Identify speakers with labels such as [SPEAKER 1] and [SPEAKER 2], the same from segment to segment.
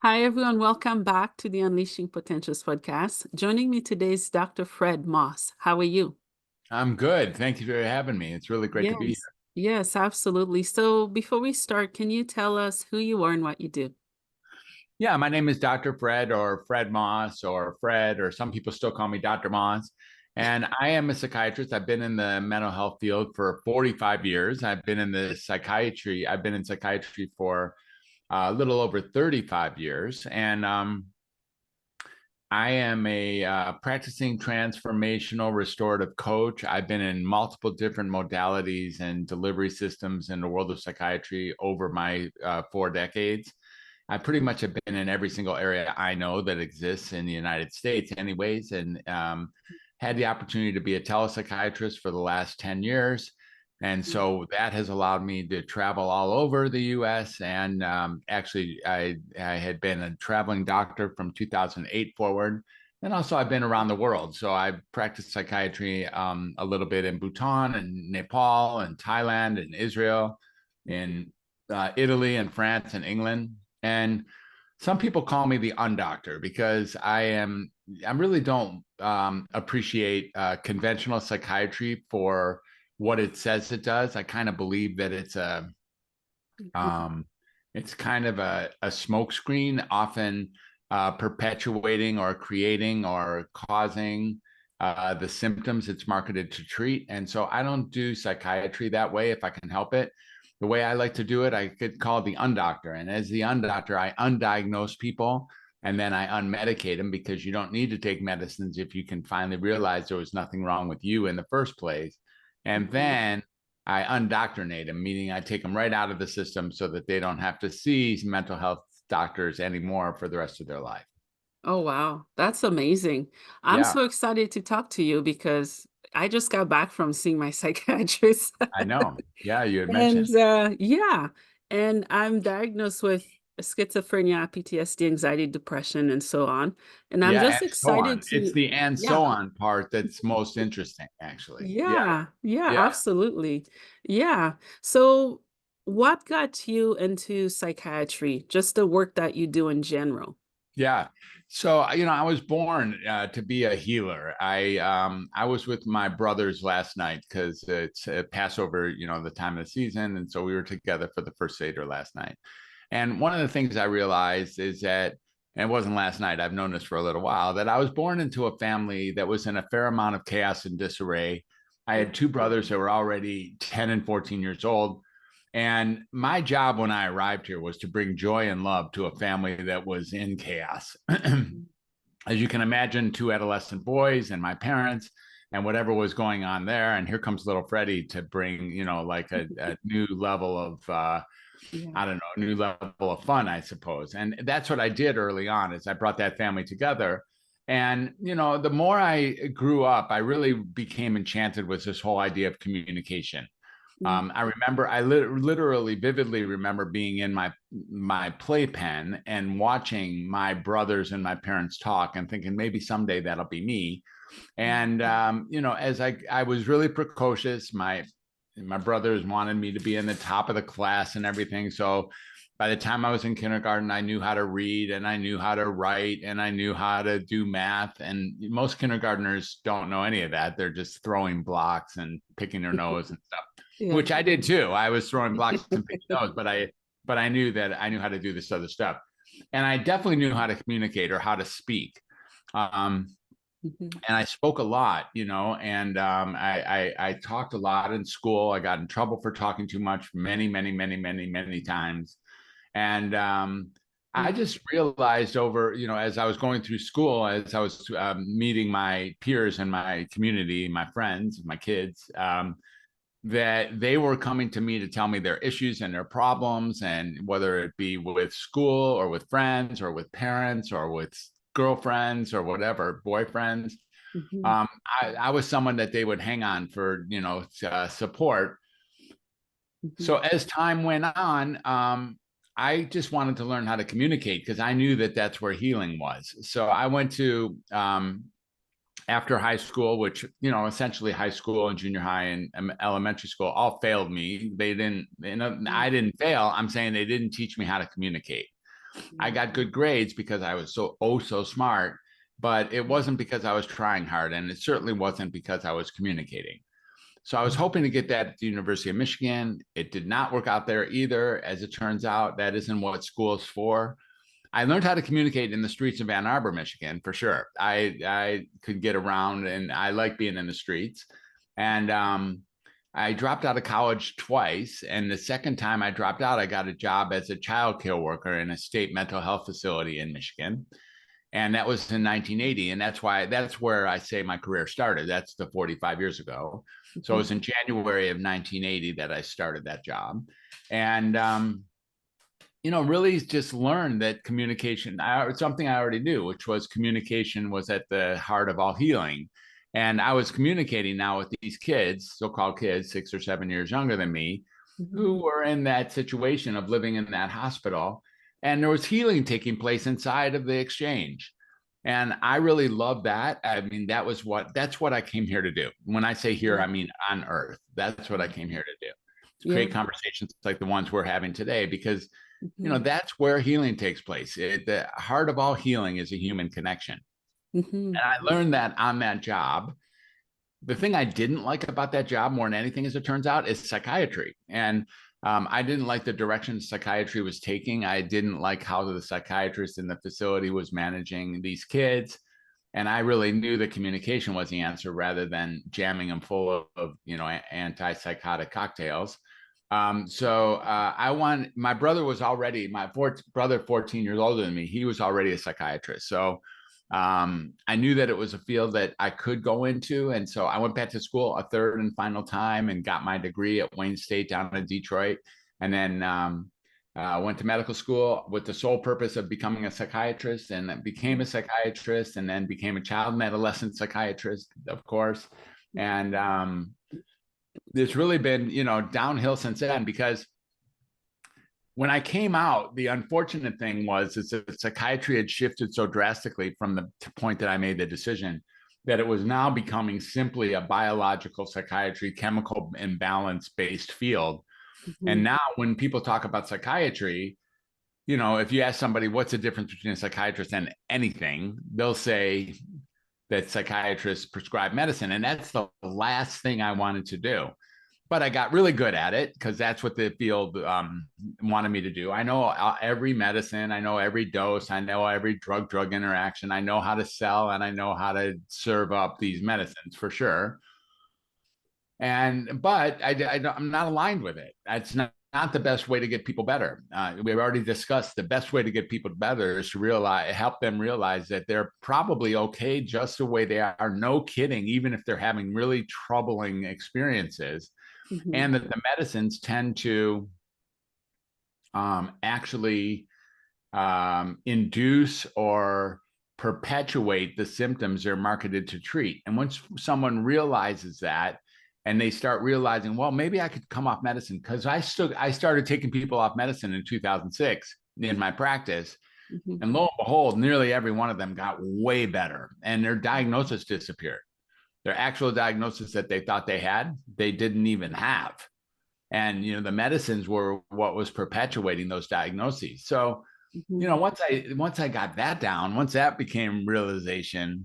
[SPEAKER 1] Hi, everyone. Welcome back to the Unleashing Potentials podcast. Joining me today is Dr. Fred Moss. How are you?
[SPEAKER 2] I'm good. Thank you for having me. It's really great to be
[SPEAKER 1] Yes,
[SPEAKER 2] here.
[SPEAKER 1] yes, absolutely. So, before we start, can you tell us who you are and what you do?
[SPEAKER 2] Yeah, my name is Dr. Fred or Fred Moss or Fred, or some people still call me Dr. Moss. And I am a psychiatrist. I've been in the mental health field for 45 years. I've been in psychiatry for a little over 35 years. And I am a practicing transformational restorative coach. I've been in multiple different modalities and delivery systems in the world of psychiatry over my 4 decades. I pretty much have been in every single area I know that exists in the United States, anyways, and had the opportunity to be a telepsychiatrist for the last 10 years. And so that has allowed me to travel all over the US. And actually, I had been a traveling doctor from 2008 forward. And also, I've been around the world. So I practiced psychiatry a little bit in Bhutan and Nepal and Thailand and Israel, in Italy and France and England. And some people call me the undoctor because I really don't appreciate conventional psychiatry for what it says it does. I kind of believe that um, it's kind of a smokescreen, often perpetuating or creating or causing the symptoms it's marketed to treat. And so I don't do psychiatry that way if I can help it. The way I like to do it, I could call it the undoctor. And as the undoctor, I undiagnose people and then I unmedicate them, because you don't need to take medicines if you can finally realize there was nothing wrong with you in the first place. And
[SPEAKER 1] Mhm.
[SPEAKER 2] then I undoctrinate them, meaning I take them right out of the system so that they don't have to see mental health doctors anymore for the rest of their life.
[SPEAKER 1] Oh, wow. That's amazing. I'm
[SPEAKER 2] Yeah,
[SPEAKER 1] so excited to talk to you because I just got back from seeing my psychiatrist.
[SPEAKER 2] I know. Yeah, you had
[SPEAKER 1] And
[SPEAKER 2] mentioned.
[SPEAKER 1] yeah, and I'm diagnosed with schizophrenia, PTSD, anxiety, depression, and so on. And I'm
[SPEAKER 2] Yeah,
[SPEAKER 1] just
[SPEAKER 2] and so
[SPEAKER 1] excited
[SPEAKER 2] on. It's
[SPEAKER 1] to,
[SPEAKER 2] the and
[SPEAKER 1] yeah,
[SPEAKER 2] so on part that's most interesting, actually. Yeah,
[SPEAKER 1] yeah, yeah,
[SPEAKER 2] yeah.
[SPEAKER 1] absolutely. Yeah. So, what got you into psychiatry? Just the work that you do in general?
[SPEAKER 2] Yeah. So, I was born to be a healer. I was with my brothers last night because it's Passover, the time of the season, and so we were together for the first Seder last night. And one of the things I realized is that, and it wasn't last night, I've known this for a little while, that I was born into a family that was in a fair amount of chaos and disarray. I had two brothers that were already 10 and 14 years old. And my job when I arrived here was to bring joy and love to a family that was in chaos. As you can imagine, two adolescent boys and my parents and whatever was going on there. And here comes little Freddie to bring, like a new level of,
[SPEAKER 1] Yeah.
[SPEAKER 2] I don't know, a new level of fun, I suppose. And that's what I did early on, is I brought that family together. And, the more I grew up, I really became enchanted with this whole idea of communication.
[SPEAKER 1] Mm.
[SPEAKER 2] I remember, literally vividly remember being in my playpen and watching my brothers and my parents talk and thinking maybe someday that'll be me. And as I was really precocious, my brothers wanted me to be in the top of the class and everything. So by the time I was in kindergarten, I knew how to read and I knew how to write and I knew how to do math. And most kindergartners don't know any of that. They're just throwing blocks and picking their nose and stuff,
[SPEAKER 1] Yeah.
[SPEAKER 2] which I did too. I was throwing blocks and picking nose, but I knew that I knew how to do this other stuff. And I definitely knew how to communicate or how to speak. Um,
[SPEAKER 1] Mhm.
[SPEAKER 2] and I spoke a lot, and I talked a lot in school. I got in trouble for talking too much many, many, many, many, many times. And I just realized over, as I was going through school, as I was meeting my peers in my community, my friends, my kids, that they were coming to me to tell me their issues and their problems, and whether it be with school or with friends or with parents or with girlfriends or whatever, boyfriends.
[SPEAKER 1] Mhm.
[SPEAKER 2] um, I was someone that they would hang on for, support.
[SPEAKER 1] Mhm.
[SPEAKER 2] So as time went on, I just wanted to learn how to communicate because I knew that that's where healing was. So I went to after high school, which, essentially high school and junior high and elementary school all failed me. They didn't,
[SPEAKER 1] Mhm.
[SPEAKER 2] I didn't fail. I'm saying they didn't teach me how to communicate. I got good grades because I was so smart, but it wasn't because I was trying hard, and it certainly wasn't because I was communicating. So I was hoping to get that at the University of Michigan. It did not work out there either. As it turns out, that isn't what school is for. I learned how to communicate in the streets of Ann Arbor, Michigan, for sure. I could get around, and I like being in the streets. And I dropped out of college twice. And the second time I dropped out, I got a job as a child care worker in a state mental health facility in Michigan. And that was in 1980. And that's where I say my career started. That's the 45 years ago. So it
[SPEAKER 1] Mhm.
[SPEAKER 2] was in January of 1980 that I started that job. And, really just learned that communication, something I already knew, which was communication was at the heart of all healing. And I was communicating now with these kids, so-called kids, 6 or 7 years younger than me,
[SPEAKER 1] Mhm.
[SPEAKER 2] who were in that situation of living in that hospital. And there was healing taking place inside of the exchange. And I really love that. I mean, that's what I came here to do. When I say here, I mean on earth. That's what I came here to do. To
[SPEAKER 1] Yeah.
[SPEAKER 2] create conversations like the ones we're having today, because
[SPEAKER 1] Mhm.
[SPEAKER 2] that's where healing takes place. The heart of all healing is a human connection.
[SPEAKER 1] Mhm.
[SPEAKER 2] And I learned that on that job. The thing I didn't like about that job more than anything, as it turns out, is psychiatry. And I didn't like the direction psychiatry was taking. I didn't like how the psychiatrist in the facility was managing these kids. And I really knew that communication was the answer rather than jamming them full of antipsychotic cocktails. My brother was already, brother, 14 years older than me, he was already a psychiatrist. So I knew that it was a field that I could go into. And so I went back to school a third and final time and got my degree at Wayne State down in Detroit. And then went to medical school with the sole purpose of becoming a psychiatrist, and became a psychiatrist, and then became a child and adolescent psychiatrist, of course. And it's really been, downhill since then, because when I came out, the unfortunate thing was is that psychiatry had shifted so drastically from the point that I made the decision that it was now becoming simply a biological psychiatry, chemical imbalance based field. And
[SPEAKER 1] Mhm.
[SPEAKER 2] now when people talk about psychiatry, if you ask somebody what's the difference between a psychiatrist and anything, they'll say that psychiatrists prescribe medicine. And that's the last thing I wanted to do. But I got really good at it because that's what the field wanted me to do. I know every medicine, I know every dose, I know every drug interaction, I know how to sell, and I know how to serve up these medicines for sure. But I'm not aligned with it. That's not the best way to get people better. We've already discussed the best way to get people better is to help them realize that they're probably okay just the way they are. No kidding, even if they're having really troubling experiences,
[SPEAKER 1] Mhm.
[SPEAKER 2] and that the medicines tend to actually induce or perpetuate the symptoms they're marketed to treat. And once someone realizes that, and they start realizing, well, maybe I could come off medicine, because I started taking people off medicine in 2006 in my practice.
[SPEAKER 1] Mhm.
[SPEAKER 2] And lo and behold, nearly every one of them got way better, and their diagnosis disappeared. Their actual diagnosis that they thought they had, they didn't even have. And the medicines were what was perpetuating those diagnoses. So
[SPEAKER 1] Mhm.
[SPEAKER 2] once I got that down, once that became realization,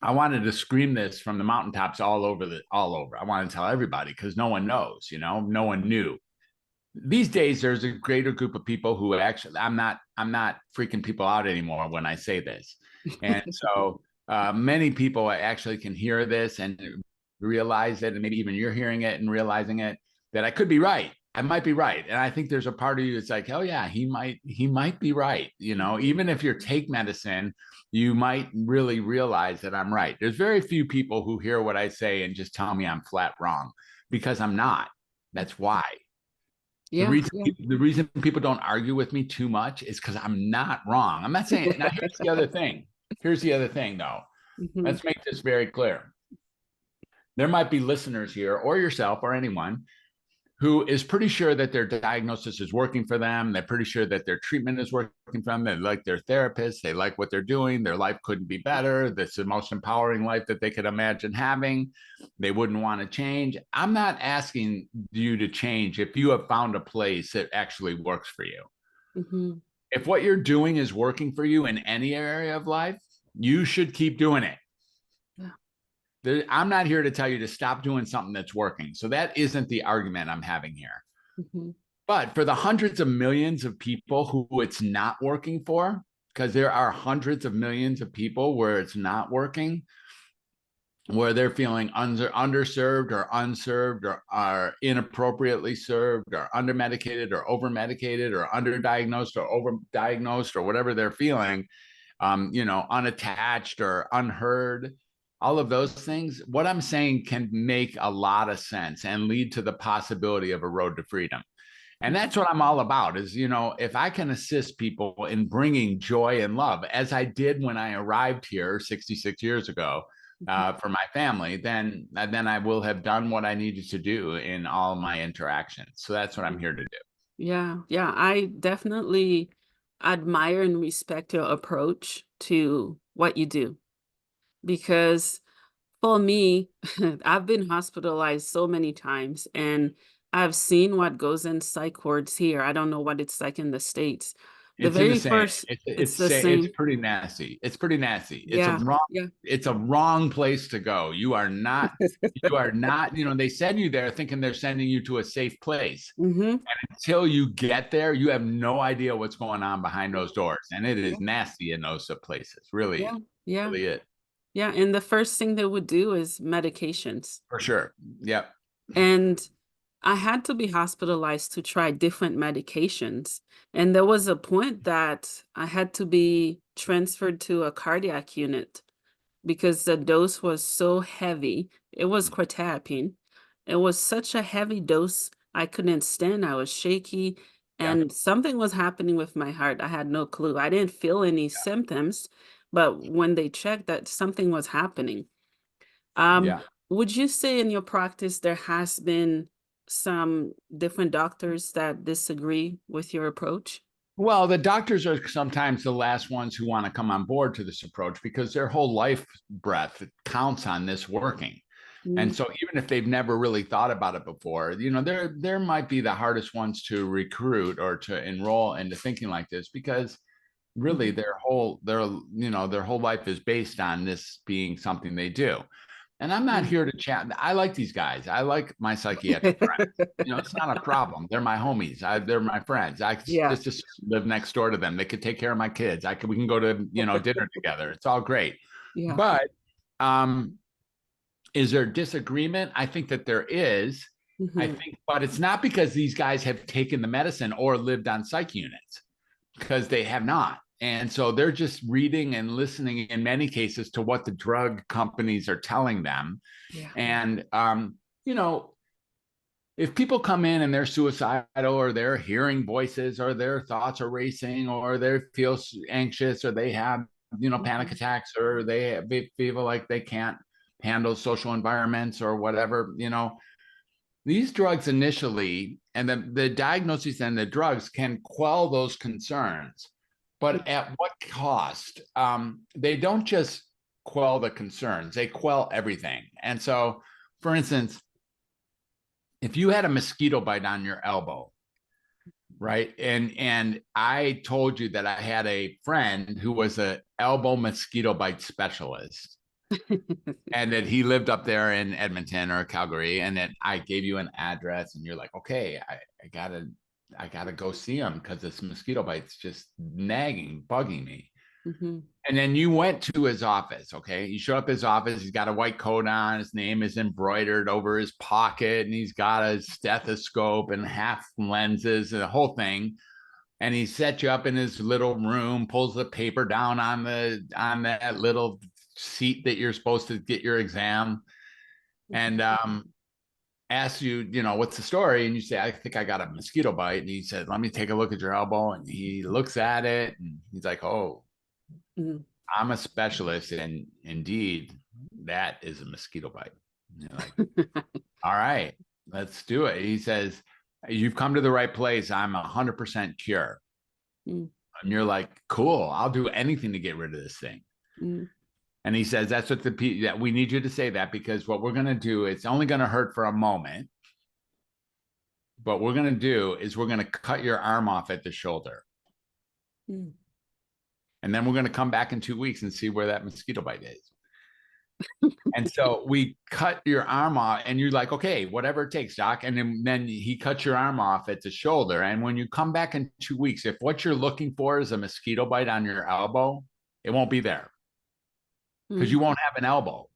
[SPEAKER 2] I wanted to scream this from the mountaintops all over. I wanted to tell everybody, because no one knows, no one knew. These days there's a greater group of people who actually, I'm not freaking people out anymore when I say this. And so many people actually can hear this and realize it, and maybe even you're hearing it and realizing it, that I could be right. I might be right. And I think there's a part of you that's like, oh yeah, he might be right. Even if you take medicine, you might really realize that I'm right. There's very few people who hear what I say and just tell me I'm flat wrong, because I'm not. That's why. The
[SPEAKER 1] Yeah,
[SPEAKER 2] reason
[SPEAKER 1] yeah.
[SPEAKER 2] the reason people don't argue with me too much is because I'm not wrong. I'm not saying. Now, here's the other thing. Here's the other thing, though.
[SPEAKER 1] Mhm.
[SPEAKER 2] Let's make this very clear. There might be listeners here, or yourself, or anyone, who is pretty sure that their diagnosis is working for them. They're pretty sure that their treatment is working for them. They like their therapist. They like what they're doing. Their life couldn't be better. That's the most empowering life that they could imagine having. They wouldn't want to change. I'm not asking you to change if you have found a place that actually works for you.
[SPEAKER 1] Mhm.
[SPEAKER 2] If what you're doing is working for you in any area of life, you should keep doing it.
[SPEAKER 1] Yeah.
[SPEAKER 2] I'm not here to tell you to stop doing something that's working. So that isn't the argument I'm having here.
[SPEAKER 1] Hmm.
[SPEAKER 2] But for the hundreds of millions of people who it's not working for, because there are hundreds of millions of people where it's not working, where they're feeling underserved or unserved or are inappropriately served or undermedicated or overmedicated or underdiagnosed or overdiagnosed or whatever they're feeling, unattached or unheard, all of those things, what I'm saying can make a lot of sense and lead to the possibility of a road to freedom. And that's what I'm all about is, if I can assist people in bringing joy and love, as I did when I arrived here 66 years ago,
[SPEAKER 1] Hmm.
[SPEAKER 2] for my family, then I will have done what I needed to do in all my interactions. So that's what I'm here to do.
[SPEAKER 1] Yeah, yeah, I definitely admire and respect your approach to what you do because for me, I've been hospitalized so many times and I've seen what goes in psych wards here. I don't know what it's like in the States. The
[SPEAKER 2] It's in the
[SPEAKER 1] very
[SPEAKER 2] same.
[SPEAKER 1] first, it's
[SPEAKER 2] It's
[SPEAKER 1] the
[SPEAKER 2] it's
[SPEAKER 1] same.
[SPEAKER 2] pretty nasty. It's pretty nasty.
[SPEAKER 1] Yeah, yeah.
[SPEAKER 2] It's a wrong place to go. You are not, they send you there thinking they're sending you to a safe place.
[SPEAKER 1] Hmm.
[SPEAKER 2] Until you get there, you have no idea what's going on behind those doors. And it
[SPEAKER 1] Yeah,
[SPEAKER 2] is nasty in those places. Really,
[SPEAKER 1] yeah, yeah,
[SPEAKER 2] really it.
[SPEAKER 1] yeah. And the first thing they would do is medications.
[SPEAKER 2] For sure. Yep.
[SPEAKER 1] And I had to be hospitalized to try different medications. And there was a point that I had to be transferred to a cardiac unit because the dose was so heavy. It was quetiapine. It was such a heavy dose, I couldn't stand. I was shaky,
[SPEAKER 2] Yeah.
[SPEAKER 1] and something was happening with my heart. I had no clue. I didn't feel any symptoms, but when they checked that something was happening. Um,
[SPEAKER 2] Yeah.
[SPEAKER 1] would you say in your practice there has been some different doctors that disagree with your approach?
[SPEAKER 2] Well, the doctors are sometimes the last ones who want to come on board to this approach because their whole life breath counts on this working. And
[SPEAKER 1] Mm,
[SPEAKER 2] so even if they've never really thought about it before, there might be the hardest ones to recruit or to enroll into thinking like this because really
[SPEAKER 1] mhm.
[SPEAKER 2] their whole life is based on this being something they do. And I'm not
[SPEAKER 1] Mm.
[SPEAKER 2] here to chat. I like these guys. I like my psychiatric friends. It's not a problem. They're my homies. They're my friends. I
[SPEAKER 1] Yeah,
[SPEAKER 2] just live next door to them. They could take care of my kids. We can go to, dinner together. It's all great.
[SPEAKER 1] yeah.
[SPEAKER 2] But um, is there disagreement? I think that there is. I
[SPEAKER 1] Mhm.
[SPEAKER 2] think, but it's not because these guys have taken the medicine or lived on psych units, because they have not. And so they're just reading and listening in many cases to what the drug companies are telling them.
[SPEAKER 1] Yeah.
[SPEAKER 2] And, if people come in and they're suicidal or they're hearing voices or their thoughts are racing or they feel anxious or they have, panic
[SPEAKER 1] Mhm.
[SPEAKER 2] attacks or they feel like they can't handle social environments or whatever, these drugs initially and the diagnoses and the drugs can quell those concerns,
[SPEAKER 1] Mm,
[SPEAKER 2] but at what cost? They don't just quell the concerns, they quell everything. And so, for instance, if you had a mosquito bite on your elbow, right, and I told you that I had a friend who was a elbow mosquito bite specialist and that he lived up there in Edmonton or Calgary, and that I gave you an address, and you're like, okay, I gotta go see him because this mosquito bite's just nagging, bugging me.
[SPEAKER 1] Mhm.
[SPEAKER 2] And then you went to his office. Okay, you show up his office. He's got a white coat on. His name is embroidered over his pocket, and he's got a stethoscope and half lenses and the whole thing. And he sets you up in his little room, pulls the paper down on that little seat that you're supposed to get your exam, and
[SPEAKER 1] Mhm.
[SPEAKER 2] asks you, what's the story? And you say, I think I got a mosquito bite. And he said, let me take a look at your elbow. And he looks at it and he's like, oh,
[SPEAKER 1] Mhm.
[SPEAKER 2] I'm a specialist. And indeed, that is a mosquito bite. And you're like, all right, let's do it. He says, you've come to the right place. I'm 100% cure.
[SPEAKER 1] Mm,
[SPEAKER 2] And you're like, cool, I'll do anything to get rid of this thing.
[SPEAKER 1] mm,
[SPEAKER 2] And he says, that's what that we need you to say that because what we're going to do, it's only going to hurt for a moment. But what we're going to do is we're going to cut your arm off at the shoulder.
[SPEAKER 1] Mm.
[SPEAKER 2] And then we're going to come back in 2 weeks and see where that mosquito bite is. And so we cut your arm off, and you're like, okay, whatever it takes, doc. And then he cuts your arm off at the shoulder. And when you come back in 2 weeks, if what you're looking for is a mosquito bite on your elbow, it won't be there because you
[SPEAKER 1] Mm.
[SPEAKER 2] won't have an elbow.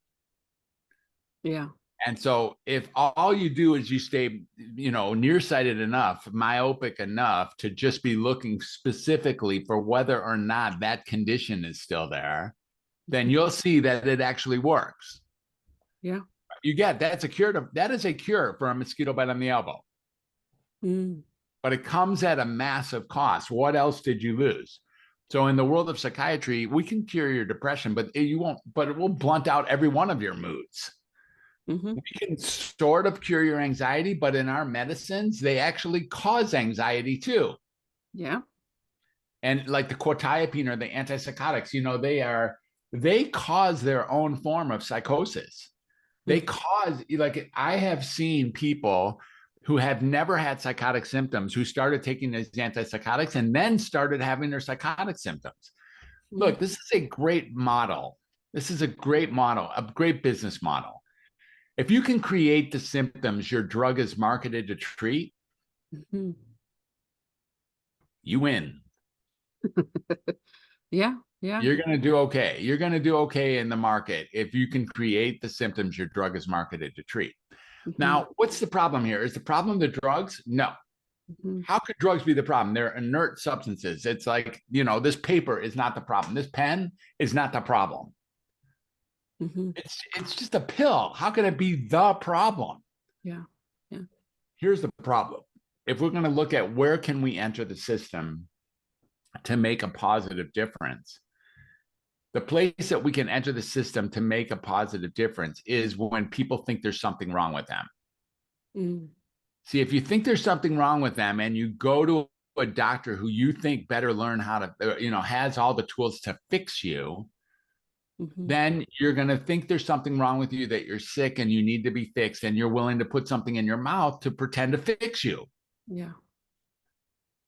[SPEAKER 1] Yeah.
[SPEAKER 2] And so if all you do is you stay, nearsighted enough, myopic enough to just be looking specifically for whether or not that condition is still there, then you'll see that it actually works.
[SPEAKER 1] Yeah.
[SPEAKER 2] That is a cure for a mosquito bite on the elbow.
[SPEAKER 1] Mm.
[SPEAKER 2] But it comes at a massive cost. What else did you lose? So in the world of psychiatry, we can cure your depression, but it will blunt out every one of your moods.
[SPEAKER 1] Mm-hmm.
[SPEAKER 2] We can sort of cure your anxiety, but in our medicines, they actually cause anxiety too.
[SPEAKER 1] Yeah.
[SPEAKER 2] And like the quetiapine or the antipsychotics, they cause their own form of psychosis. They cause, like, I have seen people who have never had psychotic symptoms who started taking these antipsychotics and then started having their psychotic symptoms.
[SPEAKER 1] Mm.
[SPEAKER 2] Look, this is a great model. This is a great model, a great business model. If you can create the symptoms your drug is marketed to treat,
[SPEAKER 1] Mm-hmm.
[SPEAKER 2] you win.
[SPEAKER 1] Yeah. Yeah.
[SPEAKER 2] You're going to do okay. You're going to do okay in the market if you can create the symptoms your drug is marketed to treat.
[SPEAKER 1] Mm-hmm.
[SPEAKER 2] Now, what's the problem here? Is the problem the drugs? No.
[SPEAKER 1] Mm-hmm.
[SPEAKER 2] How could drugs be the problem? They're inert substances. It's like, this paper is not the problem. This pen is not the problem.
[SPEAKER 1] Mm-hmm.
[SPEAKER 2] It's just a pill. How can it be the problem?
[SPEAKER 1] Yeah. Yeah.
[SPEAKER 2] Here's the problem. If we're going to look at where can we enter the system to make a positive difference, the place that we can enter the system to make a positive difference is when people think there's something wrong with them.
[SPEAKER 1] Mm.
[SPEAKER 2] See, if you think there's something wrong with them and you go to a doctor who you think better learn how to, has all the tools to fix you,
[SPEAKER 1] Mm-hmm.
[SPEAKER 2] then you're going to think there's something wrong with you, that you're sick and you need to be fixed, and you're willing to put something in your mouth to pretend to fix you.
[SPEAKER 1] Yeah.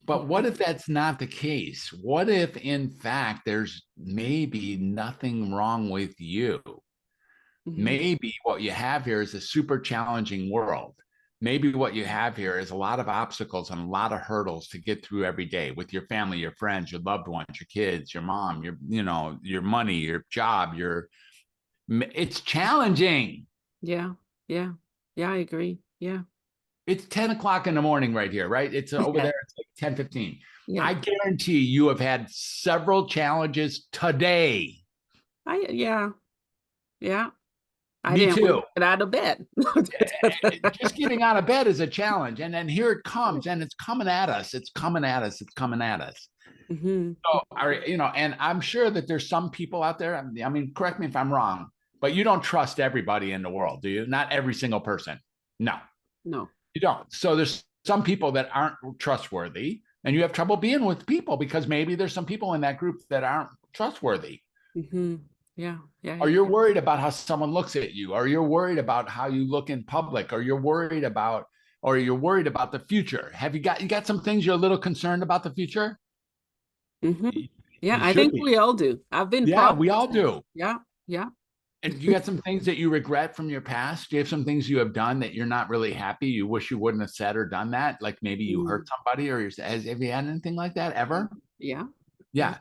[SPEAKER 2] But what if that's not the case? What if, in fact, there's maybe nothing wrong with you?
[SPEAKER 1] Mm-hmm.
[SPEAKER 2] Maybe what you have here is a super challenging world. Maybe what you have here is a lot of obstacles and a lot of hurdles to get through every day with your family, your friends, your loved ones, your kids, your mom, your money, your job, it's challenging.
[SPEAKER 1] Yeah. Yeah. Yeah. I agree. Yeah.
[SPEAKER 2] It's 10 o'clock in the morning right here, right? It's over there. It's like 10:15.
[SPEAKER 1] Yeah.
[SPEAKER 2] I guarantee you have had several challenges today.
[SPEAKER 1] Yeah. Yeah. I
[SPEAKER 2] Me
[SPEAKER 1] didn't want
[SPEAKER 2] too.
[SPEAKER 1] to get out of bed.
[SPEAKER 2] Just getting out of bed is a challenge. And then here it comes, and it's coming at us. It's coming at us. It's coming at us.
[SPEAKER 1] Mm-hmm.
[SPEAKER 2] So, and I'm sure that there's some people out there. I mean, correct me if I'm wrong, but you don't trust everybody in the world, do you? Not every single person. No,
[SPEAKER 1] No.
[SPEAKER 2] you don't. So there's some people that aren't trustworthy, and you have trouble being with people because maybe there's some people in that group that aren't trustworthy.
[SPEAKER 1] Mm-hmm. Yeah. Yeah.
[SPEAKER 2] Or you're worried about how someone looks at you, or you're worried about how you look in public, or you're worried about the future. You got some things you're a little concerned about the future?
[SPEAKER 1] Mm-hmm. Yeah.
[SPEAKER 2] You
[SPEAKER 1] I
[SPEAKER 2] should
[SPEAKER 1] think
[SPEAKER 2] be.
[SPEAKER 1] we all do. I've been
[SPEAKER 2] Yeah, we all
[SPEAKER 1] processing.
[SPEAKER 2] do.
[SPEAKER 1] Yeah. Yeah.
[SPEAKER 2] And you got some things that you regret from your past? Do you have some things you have done that you're not really happy? You wish you wouldn't have said or done that? Like maybe you hurt somebody, or have you had anything like that ever?
[SPEAKER 1] Yeah.
[SPEAKER 2] Yeah.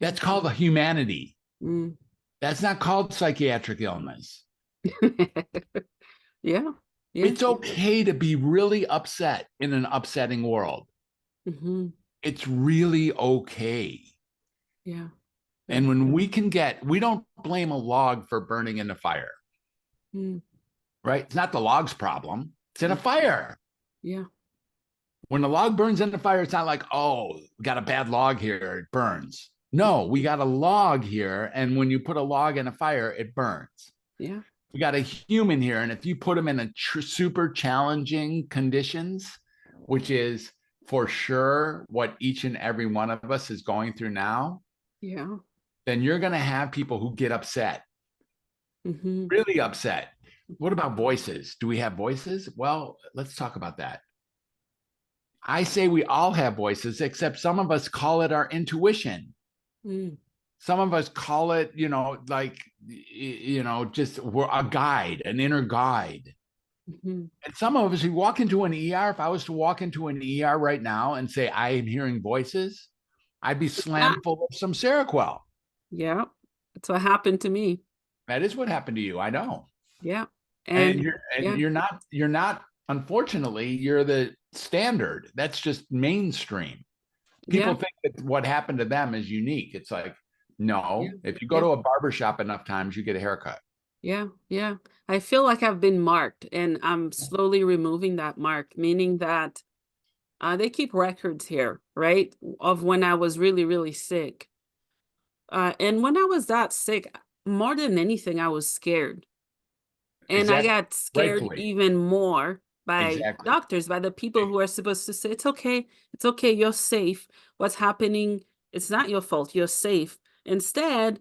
[SPEAKER 2] That's called a humanity.
[SPEAKER 1] Mm.
[SPEAKER 2] That's not called psychiatric illness.
[SPEAKER 1] Yeah. Yeah.
[SPEAKER 2] It's okay to be really upset in an upsetting world.
[SPEAKER 1] Mm-hmm.
[SPEAKER 2] It's really okay.
[SPEAKER 1] Yeah.
[SPEAKER 2] And when we don't blame a log for burning in the fire, right? It's not the log's problem. It's in a fire.
[SPEAKER 1] Yeah.
[SPEAKER 2] When the log burns in the fire, it's not like, oh, we got a bad log here, it burns. No, we got a log here. And when you put a log in a fire, it burns.
[SPEAKER 1] Yeah.
[SPEAKER 2] We got a human here. And if you put them in a super challenging conditions, which is for sure what each and every one of us is going through now,
[SPEAKER 1] Yeah.
[SPEAKER 2] then you're going to have people who get upset, really upset. What about voices? Do we have voices? Well, let's talk about that. I say we all have voices, except some of us call it our intuition.
[SPEAKER 1] Mm,
[SPEAKER 2] Some of us call it, like, just we're a guide, an inner guide.
[SPEAKER 1] mhm.
[SPEAKER 2] And some of us, we walk into an ER. If I was to walk into an ER right now and say, I am hearing voices, I'd be
[SPEAKER 1] Yeah,
[SPEAKER 2] slammed full of some Seroquel.
[SPEAKER 1] yeah. That's what happened to me.
[SPEAKER 2] That is what happened to you. I know.
[SPEAKER 1] Yeah.
[SPEAKER 2] And
[SPEAKER 1] And yeah,
[SPEAKER 2] you're not, unfortunately, you're the standard. That's just mainstream. People
[SPEAKER 1] yeah,
[SPEAKER 2] think that what happened to them is unique. It's like,
[SPEAKER 1] yeah,
[SPEAKER 2] no, if you go
[SPEAKER 1] yeah,
[SPEAKER 2] to a barber shop enough times, you get a haircut.
[SPEAKER 1] yeah, yeah. I feel like I've been marked and I'm slowly removing that mark, meaning that they keep records here, right? Of when I was really, really sick. And when I was that sick, more than anything, I was scared. And I
[SPEAKER 2] Exactly.
[SPEAKER 1] got scared
[SPEAKER 2] Rightfully.
[SPEAKER 1] even more by
[SPEAKER 2] Exactly.
[SPEAKER 1] doctors, by the people who are supposed to say, it's okay, you're safe. What's happening, it's not your fault, you're safe. Instead,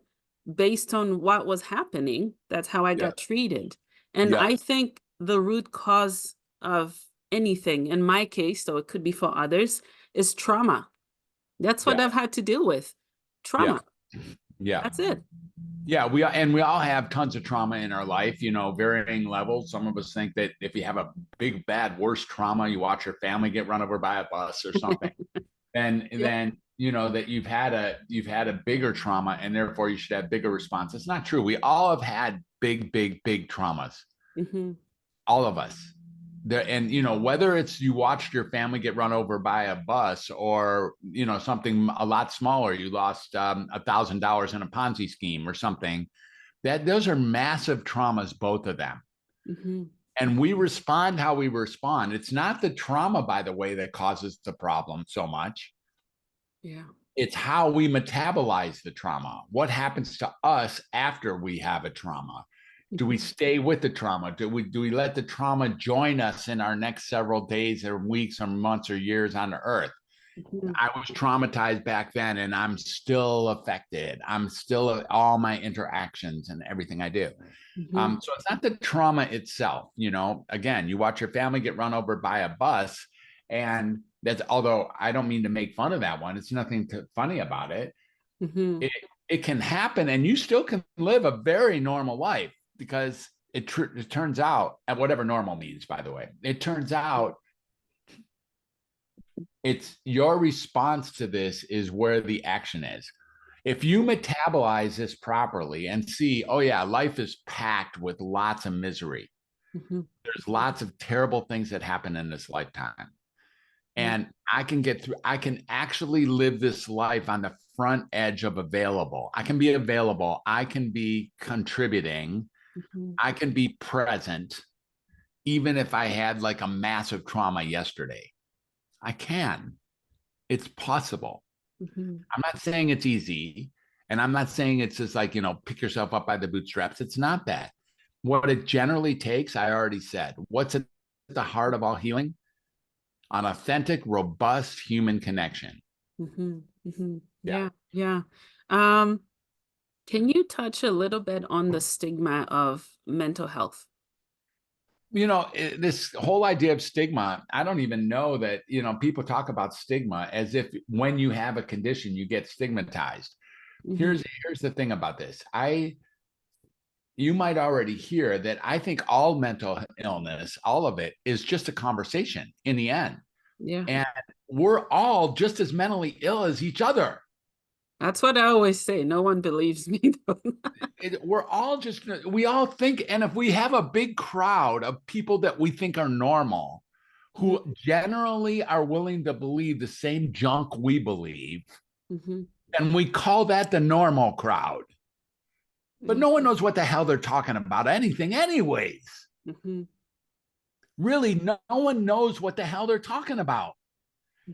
[SPEAKER 1] based on what was happening, that's how I
[SPEAKER 2] Yeah.
[SPEAKER 1] got treated. And
[SPEAKER 2] Yeah.
[SPEAKER 1] I think the root cause of anything, in my case, though it could be for others, is trauma. That's what
[SPEAKER 2] Yeah.
[SPEAKER 1] I've had to deal with.
[SPEAKER 2] Yeah.
[SPEAKER 1] Trauma.
[SPEAKER 2] Yeah.
[SPEAKER 1] That's it.
[SPEAKER 2] Yeah, we all have tons of trauma in our life, varying levels. Some of us think that if you have a big, bad, worse trauma, you watch your family get run over by a bus or something,
[SPEAKER 1] Yeah.
[SPEAKER 2] then that you've had a bigger trauma and therefore you should have bigger response. It's not true. We all have had big, big, big traumas.
[SPEAKER 1] Hmm.
[SPEAKER 2] All of us. And whether it's you watched your family get run over by a bus or something a lot smaller, you lost $1,000 in a Ponzi scheme or something, that those are massive traumas, both of them.
[SPEAKER 1] Hmm.
[SPEAKER 2] And we respond how we respond. It's not the trauma, by the way, that causes the problem so much.
[SPEAKER 1] Yeah.
[SPEAKER 2] It's how we metabolize the trauma. What happens to us after we have a trauma? Do we
[SPEAKER 1] Hmm.
[SPEAKER 2] stay with the trauma? Do we let the trauma join us in our next several days or weeks or months or years on the earth?
[SPEAKER 1] Hmm.
[SPEAKER 2] I was traumatized back then and I'm still affected. I'm still all my interactions and everything I do.
[SPEAKER 1] Hmm.
[SPEAKER 2] So it's not the trauma itself. Again, you watch your family get run over by a bus, and although I don't mean to make fun of that one, it's nothing funny about it.
[SPEAKER 1] Hmm.
[SPEAKER 2] It can happen, and you still can live a very normal life because it turns out, and whatever normal means, by the way, it turns out it's your response to this is where the action is. If you metabolize this properly and see, oh yeah, life is packed with lots of misery.
[SPEAKER 1] Hmm.
[SPEAKER 2] There's lots of terrible things that happen in this lifetime.
[SPEAKER 1] Yeah.
[SPEAKER 2] And I can actually live this life on the front edge of available. I can be available. I can be contributing.
[SPEAKER 1] Hmm.
[SPEAKER 2] I can be present, even if I had like a massive trauma yesterday. I can. It's possible.
[SPEAKER 1] Hmm.
[SPEAKER 2] I'm not saying it's easy. And I'm not saying it's just like, pick yourself up by the bootstraps. It's not that. What it generally takes, I already said. What's at the heart of all healing? An authentic, robust human connection.
[SPEAKER 1] Hmm. Hmm.
[SPEAKER 2] Yeah.
[SPEAKER 1] Yeah. Yeah. Um, can you touch a little bit on the stigma of mental health?
[SPEAKER 2] This whole idea of stigma, I don't even know that, people talk about stigma as if when you have a condition, you get stigmatized.
[SPEAKER 1] Hmm.
[SPEAKER 2] Here's the thing about this. You might already hear that I think all mental illness, all of it is just a conversation in the end.
[SPEAKER 1] Yeah.
[SPEAKER 2] And we're all just as mentally ill as each other.
[SPEAKER 1] That's what I always say. No one believes me, though.
[SPEAKER 2] We all think, and if we have a big crowd of people that we think are normal, who generally are willing to believe the same junk we believe,
[SPEAKER 1] Hmm.
[SPEAKER 2] and we call that the normal crowd. But
[SPEAKER 1] Yeah.
[SPEAKER 2] no one knows what the hell they're talking about anything, anyways.
[SPEAKER 1] Hmm.
[SPEAKER 2] Really, no one knows what the hell they're talking about.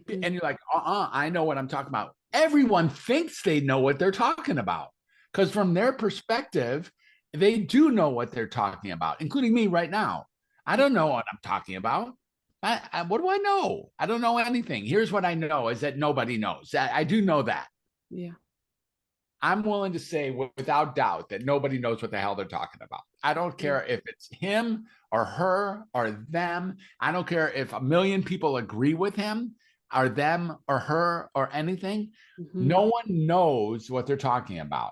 [SPEAKER 1] Hmm.
[SPEAKER 2] And you're like, I know what I'm talking about. Everyone thinks they know what they're talking about because from their perspective, they do know what they're talking about, including me right now. I don't know what I'm talking about. What do I know? I don't know anything. Here's what I know is that nobody knows. I do know that.
[SPEAKER 1] Yeah.
[SPEAKER 2] I'm willing to say without doubt that nobody knows what the hell they're talking about. I don't
[SPEAKER 1] Yeah.
[SPEAKER 2] care if it's him or her or them. I don't care if a million people agree with him. or them or her or anything.
[SPEAKER 1] Mm-hmm.
[SPEAKER 2] No one knows what they're talking about.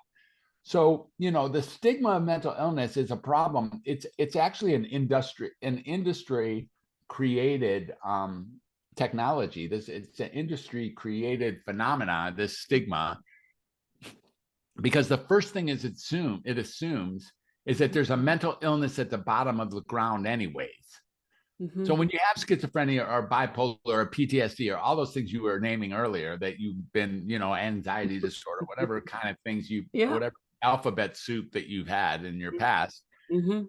[SPEAKER 2] So, the stigma of mental illness is a problem. It's actually an industry created technology. It's an industry created phenomena, this stigma, because the first thing it assumes is that there's a mental illness at the bottom of the ground anyways.
[SPEAKER 1] Mm-hmm.
[SPEAKER 2] So when you have schizophrenia or bipolar or PTSD or all those things you were naming earlier that you've been, anxiety disorder, whatever kind of things
[SPEAKER 1] Yeah.
[SPEAKER 2] whatever alphabet soup that you've had in your past.
[SPEAKER 1] Mm-hmm.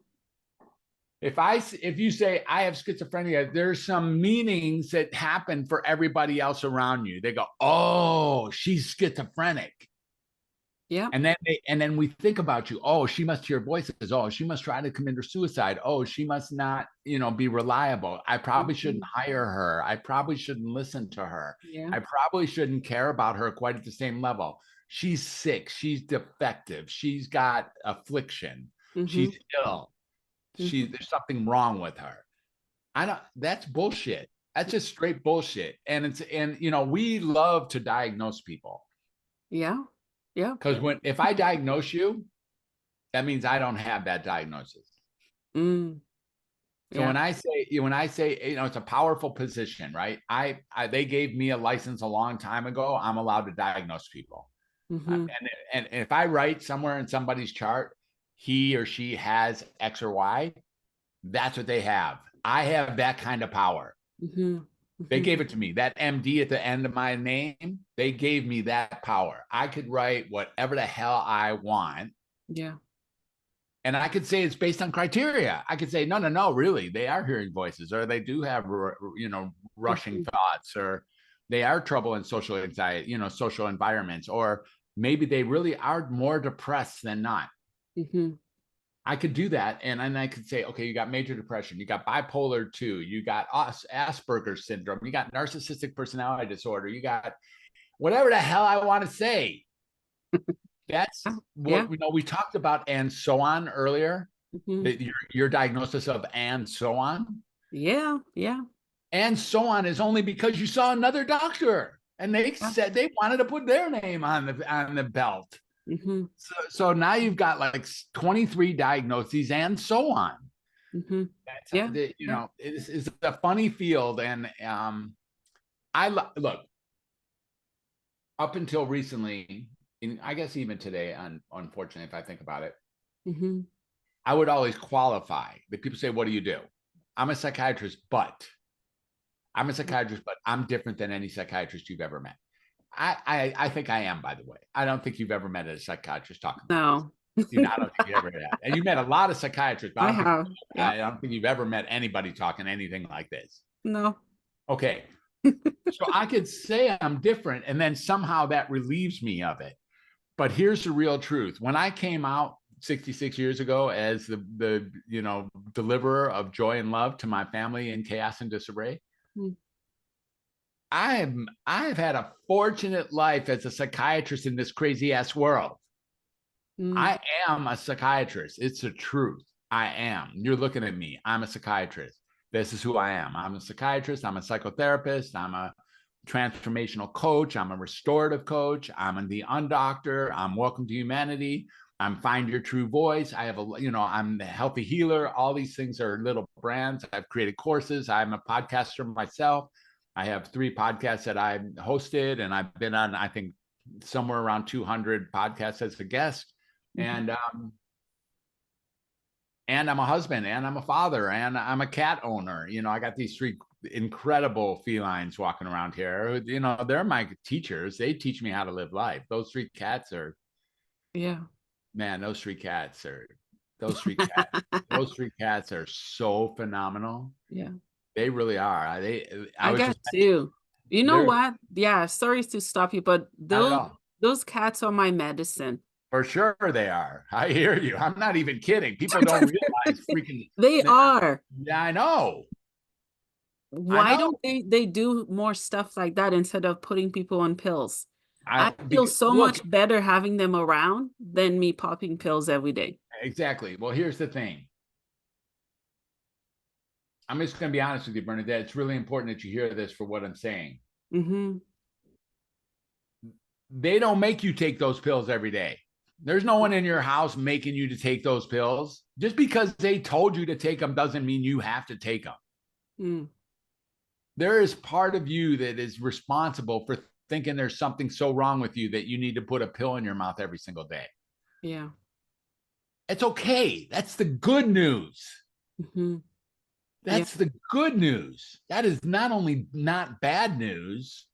[SPEAKER 2] If you say I have schizophrenia, there's some meanings that happen for everybody else around you. They go, "Oh, she's schizophrenic."
[SPEAKER 1] Yeah.
[SPEAKER 2] And then we think about you. Oh, she must hear voices. Oh, she must try to commit suicide. Oh, she must not, be reliable. I probably shouldn't hire her. I probably shouldn't listen to her.
[SPEAKER 1] Yeah.
[SPEAKER 2] I probably shouldn't care about her quite at the same level. She's sick. She's defective. She's got affliction.
[SPEAKER 1] Mm-hmm.
[SPEAKER 2] She's ill.
[SPEAKER 1] Mm-hmm.
[SPEAKER 2] There's something wrong with her. That's bullshit. That's just straight bullshit. And we love to diagnose people.
[SPEAKER 1] Yeah. Yeah.
[SPEAKER 2] Because if I diagnose you, that means I don't have that diagnosis.
[SPEAKER 1] Mm.
[SPEAKER 2] So
[SPEAKER 1] Yeah.
[SPEAKER 2] when I say, it's a powerful position, right? They gave me a license a long time ago. I'm allowed to diagnose people.
[SPEAKER 1] Mm-hmm.
[SPEAKER 2] And if I write somewhere in somebody's chart, he or she has X or Y, that's what they have. I have that kind of power.
[SPEAKER 1] Mm-hmm.
[SPEAKER 2] They
[SPEAKER 1] Mm-hmm.
[SPEAKER 2] gave it to me. That MD at the end of my name, they gave me that power. I could write whatever the hell I want.
[SPEAKER 1] Yeah.
[SPEAKER 2] And I could say it's based on criteria. I could say, no, really, they are hearing voices, or they do have, rushing thoughts, or they are trouble in social anxiety, social environments, or maybe they really are more depressed than not.
[SPEAKER 1] Mm-hmm.
[SPEAKER 2] I could do that. And then I could say, okay, you got major depression, you got bipolar 2, you got Asperger's syndrome, you got narcissistic personality disorder, you got whatever the hell I want to say. That's
[SPEAKER 1] Yeah.
[SPEAKER 2] what we talked about, and so on earlier.
[SPEAKER 1] Mm-hmm.
[SPEAKER 2] That your diagnosis of and so on.
[SPEAKER 1] Yeah. Yeah.
[SPEAKER 2] And so on is only because you saw another doctor and they
[SPEAKER 1] Yeah.
[SPEAKER 2] said they wanted to put their name on the belt.
[SPEAKER 1] Mm-hmm.
[SPEAKER 2] So now you've got like 23 diagnoses and so on.
[SPEAKER 1] Mm-hmm. Yeah. Yeah.
[SPEAKER 2] It's a funny field. And look, up until recently, and I guess even today, unfortunately, if I think about it,
[SPEAKER 1] Mm-hmm.
[SPEAKER 2] I would always qualify. The people say, "What do you do?" I'm a psychiatrist, but I'm different than any psychiatrist you've ever met. I think I am, by the way. I don't think you've ever met a psychiatrist talking like
[SPEAKER 1] No.
[SPEAKER 2] this. I don't think you ever have. And you met a lot of psychiatrists, but
[SPEAKER 1] I have. Yeah.
[SPEAKER 2] I don't think you've ever met anybody talking anything like this.
[SPEAKER 1] No.
[SPEAKER 2] Okay. So I could say I'm different, and then somehow that relieves me of it. But here's the real truth. When I came out 66 years ago as the deliverer of joy and love to my family in chaos and disarray,
[SPEAKER 1] Mm.
[SPEAKER 2] I've had a fortunate life as a psychiatrist in this crazy ass world.
[SPEAKER 1] Mm.
[SPEAKER 2] I am a psychiatrist. It's the truth. I am. You're looking at me. I'm a psychiatrist. This is who I am. I'm a psychiatrist. I'm a psychotherapist. I'm a transformational coach. I'm a restorative coach. I'm the undoctor. I'm welcome to humanity. I'm find your true voice. I have I'm the healthy healer. All these things are little brands. I've created courses. I'm a podcaster myself. I have 3 podcasts that I've hosted, and I've been on, I think, somewhere around 200 podcasts as a guest.
[SPEAKER 1] Mm-hmm.
[SPEAKER 2] And I'm a husband, and I'm a father, and I'm a cat owner. I got these 3 incredible felines walking around here. They're my teachers. They teach me how to live life. Those 3 cats are,
[SPEAKER 1] Yeah.
[SPEAKER 2] man, those 3 cats are so phenomenal.
[SPEAKER 1] Yeah.
[SPEAKER 2] They really are.
[SPEAKER 1] I got two. You know what? Yeah, sorry to stop you, but those cats are my medicine.
[SPEAKER 2] For sure they are. I hear you. I'm not even kidding. People don't realize freaking
[SPEAKER 1] They are.
[SPEAKER 2] Yeah, I know.
[SPEAKER 1] Why don't they do more stuff like that instead of putting people on pills? I feel so much better having them around than me popping pills every day.
[SPEAKER 2] Exactly. Well, here's the thing. I'm just going to be honest with you, Bernadette. It's really important that you hear this for what I'm saying.
[SPEAKER 1] Mm-hmm.
[SPEAKER 2] They don't make you take those pills every day. There's no one in your house making you to take those pills. Just because they told you to take them doesn't mean you have to take them.
[SPEAKER 1] Mm.
[SPEAKER 2] There is part of you that is responsible for thinking there's something so wrong with you that you need to put a pill in your mouth every single day.
[SPEAKER 1] Yeah.
[SPEAKER 2] It's okay. That's the good news.
[SPEAKER 1] Mm-hmm. Yeah.
[SPEAKER 2] That's the good news. That is not only not bad news,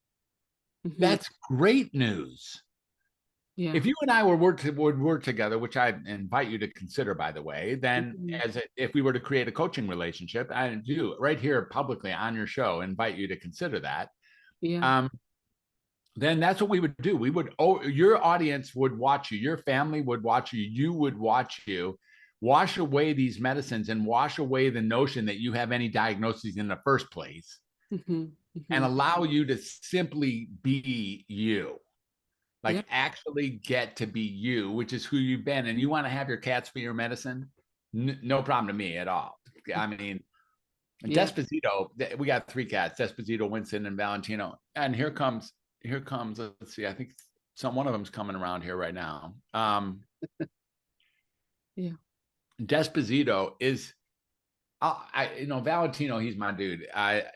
[SPEAKER 1] Mm-hmm.
[SPEAKER 2] that's great news.
[SPEAKER 1] Yeah.
[SPEAKER 2] If you and I would work together, which I invite you to consider, by the way, then
[SPEAKER 1] Mm-hmm.
[SPEAKER 2] if we were to create a coaching relationship, I do right here publicly on your show, invite you to consider that.
[SPEAKER 1] Yeah.
[SPEAKER 2] Um, then that's what we would do. We would, your audience would watch you, your family would watch you, you would watch you, wash away these medicines and wash away the notion that you have any diagnoses in the first place,
[SPEAKER 1] Mm-hmm.
[SPEAKER 2] and
[SPEAKER 1] Mm-hmm.
[SPEAKER 2] allow you to simply be you.
[SPEAKER 1] Yeah.
[SPEAKER 2] Like actually get to be you, which is who you've been. And you want to have your cats be your medicine? No problem to me at all. I mean,
[SPEAKER 1] Yeah.
[SPEAKER 2] Desposito, we got 3 cats, Desposito, Winston, and Valentino. And here comes, let's see, I think one of them's coming around here right now.
[SPEAKER 1] Yeah.
[SPEAKER 2] Desposito is, Valentino, he's my dude.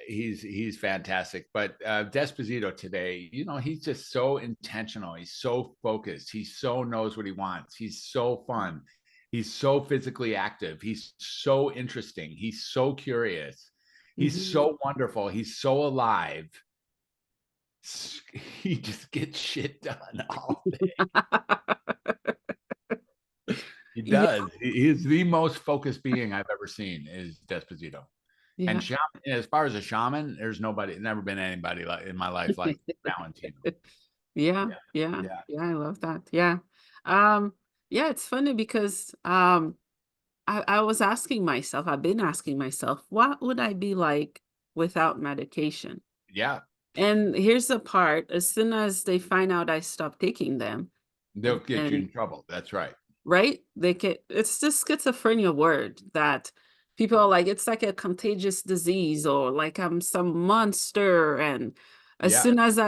[SPEAKER 2] He's fantastic. But Desposito today, he's just so intentional. He's so focused. He so knows what he wants. He's so fun. He's so physically active. He's so interesting. He's so curious. He's
[SPEAKER 1] Mm-hmm.
[SPEAKER 2] so wonderful. He's so alive. He just gets shit done all day. He
[SPEAKER 1] Yeah.
[SPEAKER 2] does. He's the most focused being I've ever seen is Desposito. And
[SPEAKER 1] Yeah.
[SPEAKER 2] shaman, as far as a shaman, there's never been anybody like in my life like Valentino.
[SPEAKER 1] Yeah.
[SPEAKER 2] Yeah,
[SPEAKER 1] Yeah.
[SPEAKER 2] yeah,
[SPEAKER 1] Yeah. I love that. Yeah. Um, yeah, it's funny because I was asking myself, I've been asking myself, what would I be like without medication?
[SPEAKER 2] yeah.
[SPEAKER 1] And here's the part, as soon as they find out I stopped taking them,
[SPEAKER 2] They'll get you
[SPEAKER 1] and
[SPEAKER 2] in trouble. That's right.
[SPEAKER 1] right? They get it's just schizophrenia word that people are like, it's like a contagious disease or like I'm some monster. And as
[SPEAKER 2] Yeah,
[SPEAKER 1] soon as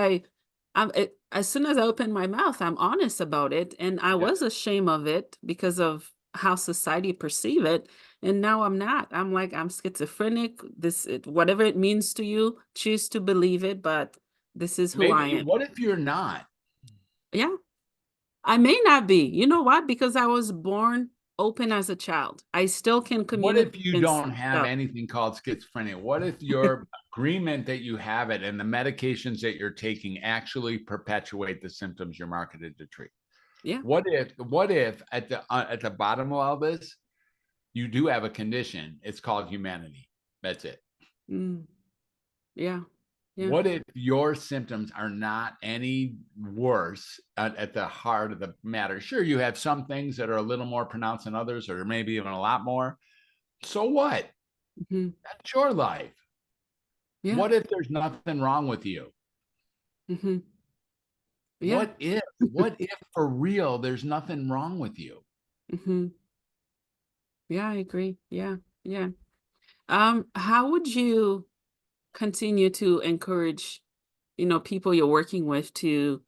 [SPEAKER 1] as soon as I open my mouth, I'm honest about it. And I
[SPEAKER 2] yeah.
[SPEAKER 1] was ashamed of it because of how society perceive it. And now I'm not. I'm like, I'm schizophrenic. Whatever it means to you, choose to believe it, but this is who I
[SPEAKER 2] Maybe.
[SPEAKER 1] am.
[SPEAKER 2] What if you're not?
[SPEAKER 1] Yeah. I may not be. You know what? Because I was born open as a child. I still can
[SPEAKER 2] What
[SPEAKER 1] communicate
[SPEAKER 2] if you
[SPEAKER 1] and
[SPEAKER 2] don't
[SPEAKER 1] speak
[SPEAKER 2] have
[SPEAKER 1] up.
[SPEAKER 2] anything called schizophrenia? What if your agreement that you have it and the medications that you're taking actually perpetuate the symptoms you're marketed to treat?
[SPEAKER 1] Yeah.
[SPEAKER 2] What if at the bottom of all this, you do have a condition? It's called humanity. That's it.
[SPEAKER 1] Mm, yeah. Yeah.
[SPEAKER 2] What if your symptoms are not any worse at the heart of the matter? Sure, you have some things that are a little more pronounced than others, or maybe even a lot more. So what?
[SPEAKER 1] Hmm.
[SPEAKER 2] That's your life.
[SPEAKER 1] Yeah.
[SPEAKER 2] What if there's nothing wrong with you?
[SPEAKER 1] Hmm. Yeah.
[SPEAKER 2] What if for real there's nothing wrong with you?
[SPEAKER 1] Hmm. Yeah, I agree. Yeah. Yeah. How would you continue to encourage, people you're working with to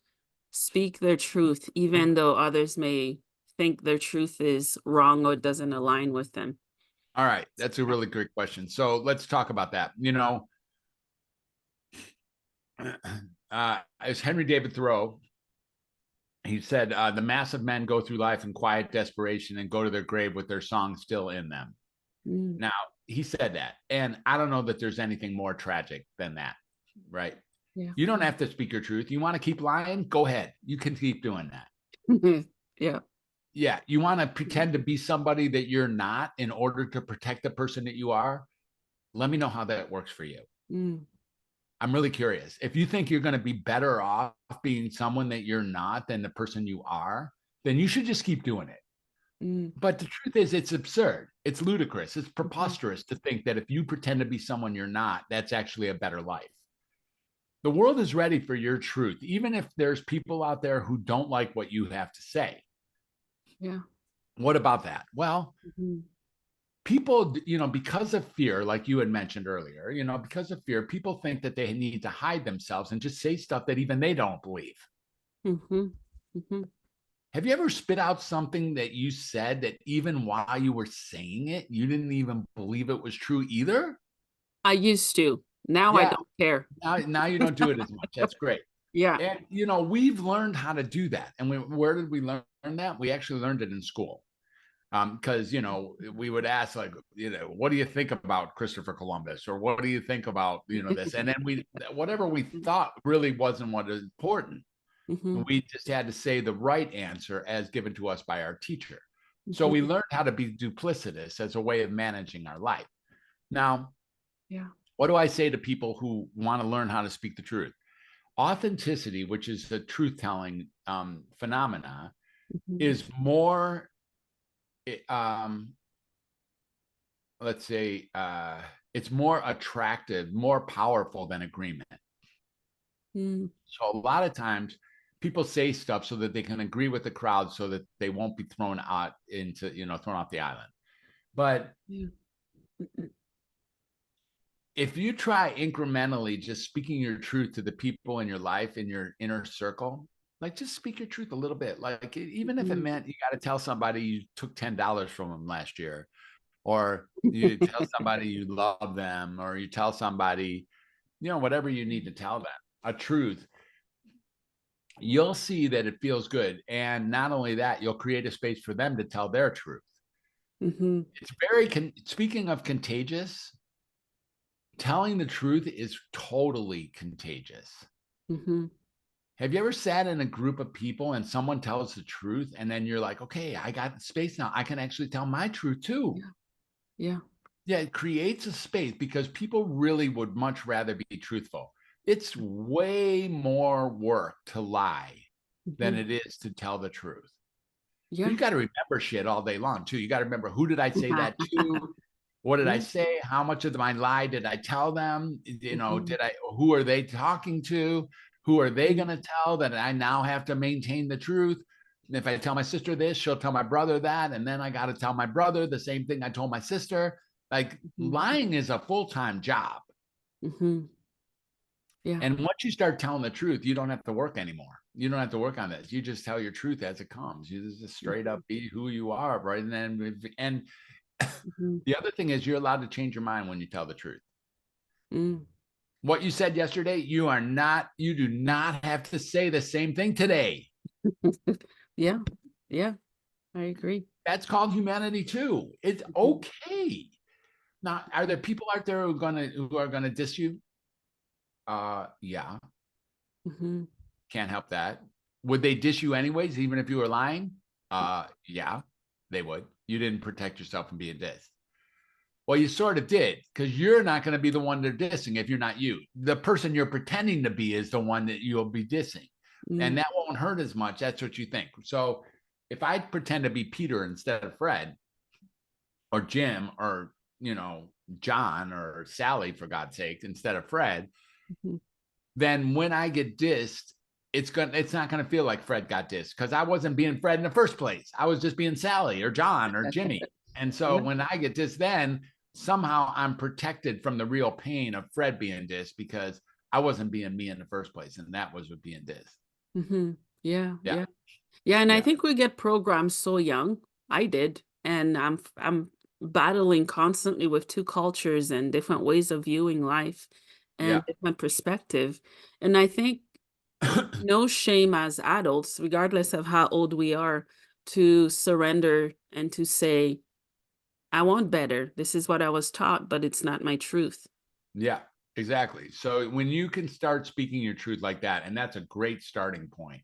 [SPEAKER 1] speak their truth, even though others may think their truth is wrong or doesn't align with them?
[SPEAKER 2] All right, that's a really great question. So let's talk about that. As Henry David Thoreau, he said, the mass of men go through life in quiet desperation and go to their grave with their song still in them.
[SPEAKER 1] Mm,
[SPEAKER 2] Now, he said that, and I don't know that there's anything more tragic than that, right?
[SPEAKER 1] yeah.
[SPEAKER 2] You don't have to speak your truth. You want to keep lying? Go ahead. You can keep doing that.
[SPEAKER 1] Yeah.
[SPEAKER 2] Yeah. You want to pretend to be somebody that you're not in order to protect the person that you are? Let me know how that works for you.
[SPEAKER 1] Mm,
[SPEAKER 2] I'm really curious. If you think you're going to be better off being someone that you're not than the person you are, then you should just keep doing it.
[SPEAKER 1] mm,
[SPEAKER 2] But the truth is, it's absurd. It's ludicrous. It's
[SPEAKER 1] mhm.
[SPEAKER 2] preposterous to think that if you pretend to be someone you're not, that's actually a better life. The world is ready for your truth, even if there's people out there who don't like what you have to say.
[SPEAKER 1] Yeah.
[SPEAKER 2] What about that? Well,
[SPEAKER 1] Mhm.
[SPEAKER 2] people, because of fear, like you had mentioned earlier, because of fear, people think that they need to hide themselves and just say stuff that even they don't believe.
[SPEAKER 1] Mm-hmm. Mm-hmm.
[SPEAKER 2] Have you ever spit out something that you said that even while you were saying it, you didn't even believe it was true either?
[SPEAKER 1] I used to. Now I
[SPEAKER 2] Yeah.
[SPEAKER 1] don't care.
[SPEAKER 2] Now you don't do it as much. That's great.
[SPEAKER 1] Yeah.
[SPEAKER 2] And we've learned how to do that. And where did we learn that? We actually learned it in school. Because we would ask, like, what do you think about Christopher Columbus, or what do you think about this, and then whatever we thought really wasn't what is important.
[SPEAKER 1] Mm-hmm.
[SPEAKER 2] We just had to say the right answer as given to us by our teacher. So we
[SPEAKER 1] Mm-hmm.
[SPEAKER 2] learned how to be duplicitous as a way of managing our life. Now,
[SPEAKER 1] Yeah.
[SPEAKER 2] what do I say to people who want to learn how to speak the truth? Authenticity, which is the truth telling phenomena,
[SPEAKER 1] Mm-hmm.
[SPEAKER 2] is more, let's say, it's more attractive, more powerful than agreement.
[SPEAKER 1] Mm.
[SPEAKER 2] So a lot of times people say stuff so that they can agree with the crowd so that they won't be thrown out into, thrown off the island. But
[SPEAKER 1] Yeah.
[SPEAKER 2] if you try incrementally just speaking your truth to the people in your life, in your inner circle, like, just speak your truth a little bit. Like, even if it
[SPEAKER 1] Mm-hmm.
[SPEAKER 2] meant you got to tell somebody you took $10 from them last year, or you tell somebody you love them, or you tell somebody, whatever you need to tell them, a truth, you'll see that it feels good. And not only that, you'll create a space for them to tell their truth.
[SPEAKER 1] Mm-hmm.
[SPEAKER 2] It's very, speaking of contagious, telling the truth is totally contagious.
[SPEAKER 1] Mm-hmm.
[SPEAKER 2] Have you ever sat in a group of people and someone tells the truth, and then you're like, okay, I got space now. I can actually tell my truth too.
[SPEAKER 1] Yeah. Yeah.
[SPEAKER 2] Yeah, it creates a space because people really would much rather be truthful. It's way more work to lie than
[SPEAKER 1] Mm-hmm.
[SPEAKER 2] it is to tell the truth.
[SPEAKER 1] Yeah.
[SPEAKER 2] You got to remember shit all day long too. You got to remember, who did I say that to? What did I
[SPEAKER 1] Yeah.
[SPEAKER 2] say? How much of my lie did I tell them?
[SPEAKER 1] Mm-hmm.
[SPEAKER 2] Who are they talking to? Who are they
[SPEAKER 1] Mm-hmm.
[SPEAKER 2] going to tell that I now have to maintain the truth? And if I tell my sister this, she'll tell my brother that. And then I got to tell my brother the same thing I told my sister. Like, lying is a full-time job.
[SPEAKER 1] Mm-hmm. Yeah.
[SPEAKER 2] And once you start telling the truth, you don't have to work anymore. You don't have to work on this. You just tell your truth as it comes. You just straight
[SPEAKER 1] Mm-hmm.
[SPEAKER 2] up be who you are, right? And
[SPEAKER 1] Mm-hmm.
[SPEAKER 2] the other thing is, you're allowed to change your mind when you tell the truth.
[SPEAKER 1] Mm.
[SPEAKER 2] What you said yesterday, you do not have to say the same thing today.
[SPEAKER 1] Yeah. Yeah. I agree.
[SPEAKER 2] That's called humanity too. It's
[SPEAKER 1] Mm-hmm.
[SPEAKER 2] okay. Now, are there people out there who are gonna diss you? Yeah,
[SPEAKER 1] Mm-hmm.
[SPEAKER 2] can't help that. Would they diss you anyways, even if you were lying? Yeah, they would. You didn't protect yourself from being dissed. Well, you sort of did, because you're not going to be the one they're dissing if you're not you. The person you're pretending to be is the one that you'll be dissing. And
[SPEAKER 1] Mm.
[SPEAKER 2] that won't hurt as much. That's what you think. So if I pretend to be Peter instead of Fred, or Jim, or, John or Sally, for God's sake, instead of Fred,
[SPEAKER 1] Mm-hmm.
[SPEAKER 2] then when I get dissed, it's not gonna feel like Fred got dissed, because I wasn't being Fred in the first place. I was just being Sally or John or Jimmy. And so
[SPEAKER 1] Yeah.
[SPEAKER 2] when I get dissed, then somehow I'm protected from the real pain of Fred being dissed, because I wasn't being me in the first place, and that was with being dissed.
[SPEAKER 1] Mm-hmm. Yeah.
[SPEAKER 2] Yeah,
[SPEAKER 1] Yeah. Yeah. And I
[SPEAKER 2] yeah,
[SPEAKER 1] think we get programmed so young. I did. And I'm battling constantly with two cultures and different ways of viewing life
[SPEAKER 2] yeah.
[SPEAKER 1] and different perspective. And I think no shame as adults, regardless of how old we are, to surrender and to say, I want better. This is what I was taught, but it's not my truth.
[SPEAKER 2] Yeah, exactly. So when you can start speaking your truth like that, and that's a great starting point,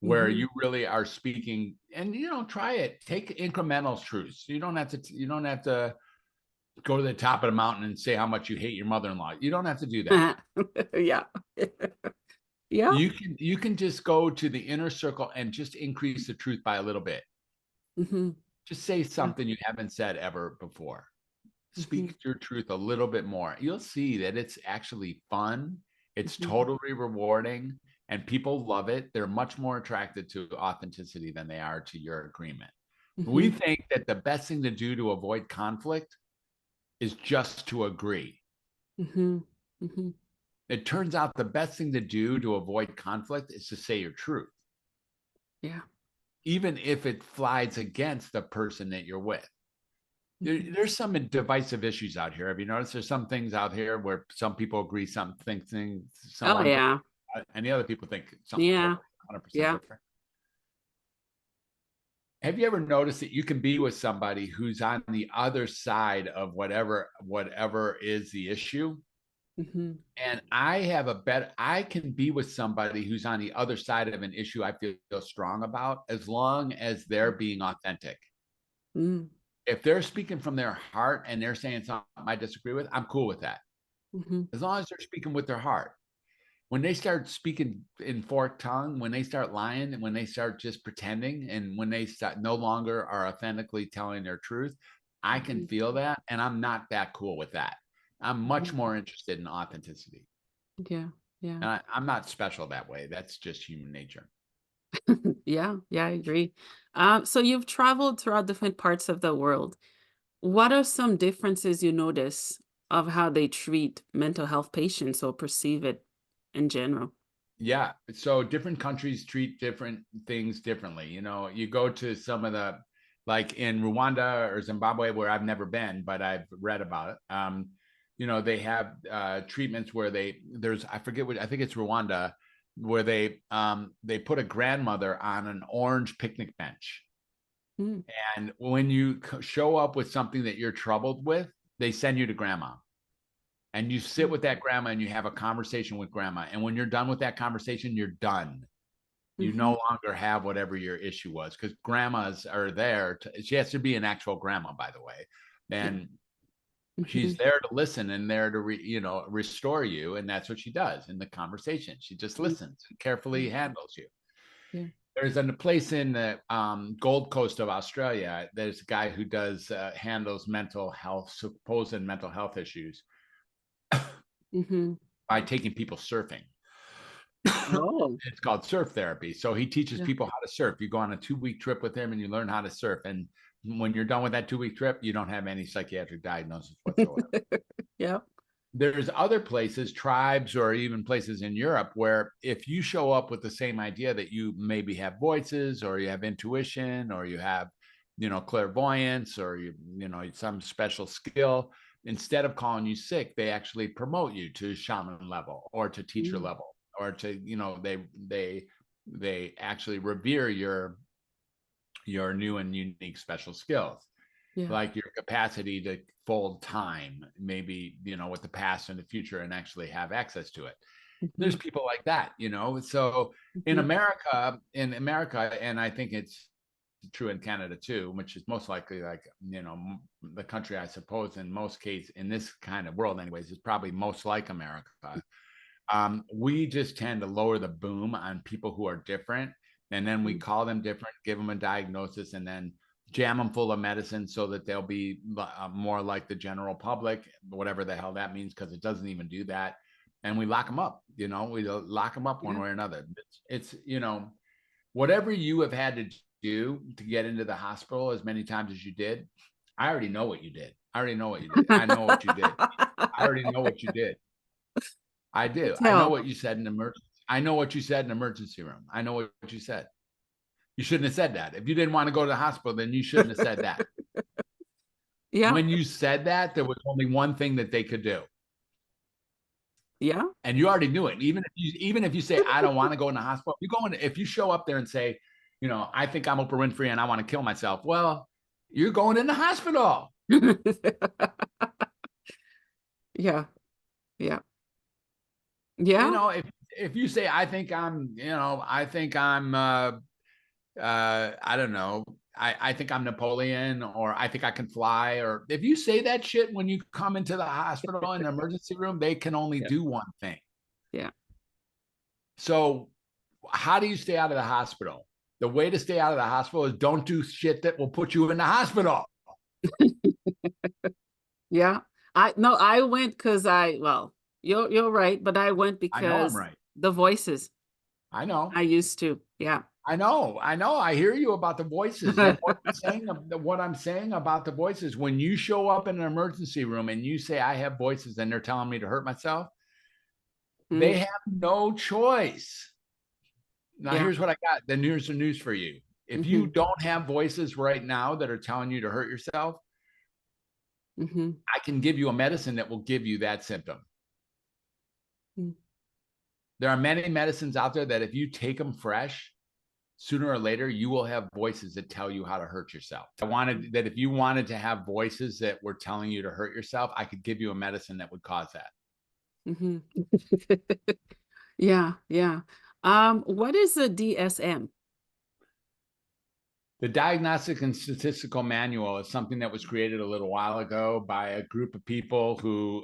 [SPEAKER 2] where
[SPEAKER 1] Hmm.
[SPEAKER 2] you really are speaking, and try it. Take incremental truths. You don't have to go to the top of the mountain and say how much you hate your mother-in-law. You don't have to do that.
[SPEAKER 1] Yeah. Yeah.
[SPEAKER 2] You can just go to the inner circle and just increase the truth by a little bit.
[SPEAKER 1] Hmm.
[SPEAKER 2] Just say
[SPEAKER 1] Yeah.
[SPEAKER 2] something you haven't said ever before.
[SPEAKER 1] Hmm.
[SPEAKER 2] Speak your truth a little bit more. You'll see that it's actually fun. It's
[SPEAKER 1] Hmm.
[SPEAKER 2] totally rewarding, and people love it. They're much more attracted to authenticity than they are to your agreement. We
[SPEAKER 1] Mhm.
[SPEAKER 2] think that the best thing to do to avoid conflict is just to agree.
[SPEAKER 1] Mhm. Mhm.
[SPEAKER 2] It turns out the best thing to do to avoid conflict is to say your truth,
[SPEAKER 1] Yeah.
[SPEAKER 2] even if it flies against the person that you're with.
[SPEAKER 1] Mhm.
[SPEAKER 2] There's some divisive issues out here. Have you noticed there's some things out here where some people agree, some think things, some
[SPEAKER 1] Oh,
[SPEAKER 2] one thing,
[SPEAKER 1] yeah.
[SPEAKER 2] and the other people think something
[SPEAKER 1] Yeah.
[SPEAKER 2] totally 100%
[SPEAKER 1] Yeah.
[SPEAKER 2] different? Have you ever noticed that you can be with somebody who's on the other side of whatever is the issue?
[SPEAKER 1] Mhm.
[SPEAKER 2] And I can be with somebody who's on the other side of an issue I feel strong about, as long as they're being authentic.
[SPEAKER 1] Mm.
[SPEAKER 2] If they're speaking from their heart and they're saying something I disagree with, I'm cool with that.
[SPEAKER 1] Mhm.
[SPEAKER 2] As long as they're speaking with their heart. When they start speaking in forked tongue, when they start lying, and when they start just pretending, and when they start no longer are authentically telling their truth, I can
[SPEAKER 1] Mhm.
[SPEAKER 2] feel that, and I'm not that cool with that. I'm much
[SPEAKER 1] Mhm.
[SPEAKER 2] more interested in authenticity.
[SPEAKER 1] Yeah. Yeah.
[SPEAKER 2] And I'm not special that way. That's just human nature.
[SPEAKER 1] Yeah. Yeah, I agree. So you've traveled throughout different parts of the world. What are some differences you notice of how they treat mental health patients or perceive it in general?
[SPEAKER 2] Yeah. So different countries treat different things differently. You go to some of the, like in Rwanda or Zimbabwe, where I've never been, but I've read about it. They have treatments where I forget what, I think it's Rwanda, where they put a grandmother on an orange picnic bench.
[SPEAKER 1] Mm.
[SPEAKER 2] And when you show up with something that you're troubled with, they send you to grandma. And you sit
[SPEAKER 1] Mm.
[SPEAKER 2] with that grandma and you have a conversation with grandma. And when you're done with that conversation, you're done. You
[SPEAKER 1] Mhm.
[SPEAKER 2] no longer have whatever your issue was, because grandmas are there. She has to be an actual grandma, by the way.
[SPEAKER 1] Yeah.
[SPEAKER 2] And she's
[SPEAKER 1] Mhm.
[SPEAKER 2] there to listen and there to restore you. And that's what she does in the conversation. She just
[SPEAKER 1] Mm.
[SPEAKER 2] listens and carefully
[SPEAKER 1] Mm.
[SPEAKER 2] handles you.
[SPEAKER 1] Yeah.
[SPEAKER 2] There's a place in the Gold Coast of Australia. There's a guy who does handles mental health, supposed mental health issues
[SPEAKER 1] Mhm.
[SPEAKER 2] by taking people surfing.
[SPEAKER 1] Oh,
[SPEAKER 2] It's called surf therapy. So he teaches
[SPEAKER 1] yeah.
[SPEAKER 2] people how to surf. You go on a 2-week trip with him and you learn how to surf. And when you're done with that 2-week trip, you don't have any psychiatric diagnosis whatsoever.
[SPEAKER 1] Yep.
[SPEAKER 2] There's other places, tribes, or even places in Europe where if you show up with the same idea that you maybe have voices or you have intuition or you have, clairvoyance or some special skill, instead of calling you sick, they actually promote you to shaman level or to teacher
[SPEAKER 1] Mm.
[SPEAKER 2] level or to, they actually revere your new and unique special skills,
[SPEAKER 1] Yeah.
[SPEAKER 2] like your capacity to fold time, maybe, with the past and the future, and actually have access to it. There's
[SPEAKER 1] Mhm.
[SPEAKER 2] people like that. So
[SPEAKER 1] Mhm.
[SPEAKER 2] in America, and I think it's true in Canada too, which is most likely like, the country, I suppose, in most cases, in this kind of world, anyways, is probably most like America. We just tend to lower the boom on people who are different. And then we
[SPEAKER 1] Mm.
[SPEAKER 2] call them different, give them a diagnosis, and then jam them full of medicine so that they'll be more like the general public, whatever the hell that means, because it doesn't even do that. And we lock them up, we lock them up one
[SPEAKER 1] Yeah.
[SPEAKER 2] way or another. It's whatever you have had to do to get into the hospital as many times as you did. I already know what you did. I already know what you did. I know what you did. I already know what you did. I do. I know
[SPEAKER 1] Tell.
[SPEAKER 2] what you said in emergency. I know what you said in emergency room. I know what you said. You shouldn't have said that. If you didn't want to go to the hospital, then you shouldn't have said that.
[SPEAKER 1] Yeah.
[SPEAKER 2] When you said that, there was only one thing that they could do.
[SPEAKER 1] Yeah.
[SPEAKER 2] And you already knew it. Even if you say, I don't want to go in the hospital, if you show up there and say, I think I'm Oprah Winfrey and I want to kill myself. Well, you're going in the hospital.
[SPEAKER 1] Yeah. Yeah. Yeah.
[SPEAKER 2] If you say, I don't know, I think I'm Napoleon, or I think I can fly, or if you say that shit when you come into the hospital in the emergency room, they can only
[SPEAKER 1] Yeah.
[SPEAKER 2] do one thing.
[SPEAKER 1] Yeah.
[SPEAKER 2] So how do you stay out of the hospital? The way to stay out of the hospital is don't do shit that will put you in the hospital.
[SPEAKER 1] Yeah. I went because you're right, but I went
[SPEAKER 2] I know I'm
[SPEAKER 1] because
[SPEAKER 2] right.
[SPEAKER 1] the voices
[SPEAKER 2] I
[SPEAKER 1] I
[SPEAKER 2] know.
[SPEAKER 1] used to. Yeah.
[SPEAKER 2] I know. I hear you about the voices. And what I'm saying about the voices, when you show up in an emergency room and you say, I have voices and they're telling me to hurt myself, they
[SPEAKER 1] Mm,
[SPEAKER 2] have no choice. Now,
[SPEAKER 1] yeah.
[SPEAKER 2] here's what I got. Then here's the news for you. If you
[SPEAKER 1] Mhm.
[SPEAKER 2] don't have voices right now that are telling you to hurt yourself,
[SPEAKER 1] Mhm.
[SPEAKER 2] I can give you a medicine that will give you that symptom.
[SPEAKER 1] Mm.
[SPEAKER 2] There are many medicines out there that if you take them fresh, sooner or later, you will have voices that tell you how to hurt yourself. I wanted that if you wanted to have voices that were telling you to hurt yourself, I could give you a medicine that would cause that.
[SPEAKER 1] Mhm. Yeah, yeah. What is a DSM?
[SPEAKER 2] The Diagnostic and Statistical Manual is something that was created a little while ago by a group of people who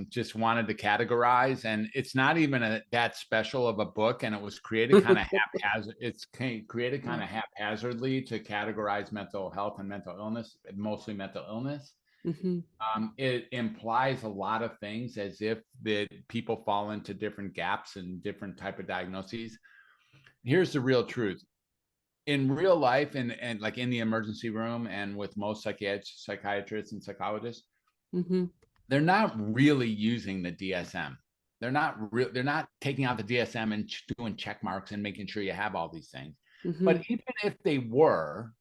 [SPEAKER 2] just wanted to categorize. And it's not even that special of a book. And it was created kind of haphazard. It's created kind
[SPEAKER 1] Yeah.
[SPEAKER 2] of haphazardly to categorize mental health and mental illness, mostly mental illness.
[SPEAKER 1] Mhm.
[SPEAKER 2] It implies a lot of things as if that people fall into different gaps and different type of diagnoses. Here's the real truth. In real life and like in the emergency room and with most psychiatrists and psychologists,
[SPEAKER 1] Mhm.
[SPEAKER 2] they're not really using the DSM. They're not taking out the DSM and doing check marks and making sure you have all these things. But
[SPEAKER 1] Mhm.
[SPEAKER 2] even if they were,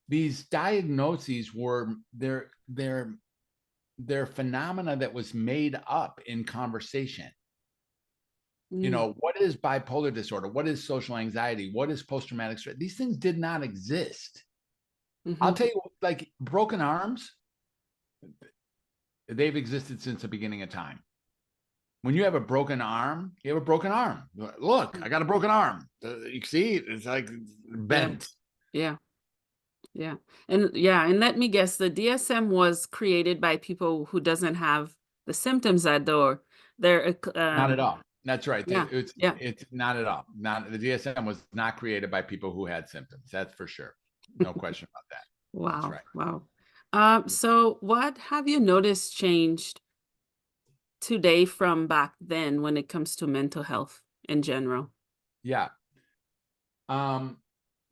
[SPEAKER 2] these diagnoses were they're phenomena that was made up in conversation.
[SPEAKER 1] Mm.
[SPEAKER 2] What is bipolar disorder? What is social anxiety? What is post-traumatic stress? These things did not exist. I'll
[SPEAKER 1] Mhm.
[SPEAKER 2] tell you, like broken arms, they've existed since the beginning of time. When you have a broken arm, you have a broken arm. Look, I got a broken arm. You see, it's like
[SPEAKER 1] Yeah.
[SPEAKER 2] bent.
[SPEAKER 1] Yeah. Yeah. And let me guess, the DSM was created by people who doesn't have the symptoms that they're
[SPEAKER 2] Not at all. That's right.
[SPEAKER 1] yeah. Yeah.
[SPEAKER 2] It's not at all. Not the DSM was not created by people who had symptoms. That's for sure. No question about that. That's
[SPEAKER 1] Wow.
[SPEAKER 2] right.
[SPEAKER 1] Wow. So what have you noticed changed today from back then when it comes to mental health in general?
[SPEAKER 2] Yeah. Um,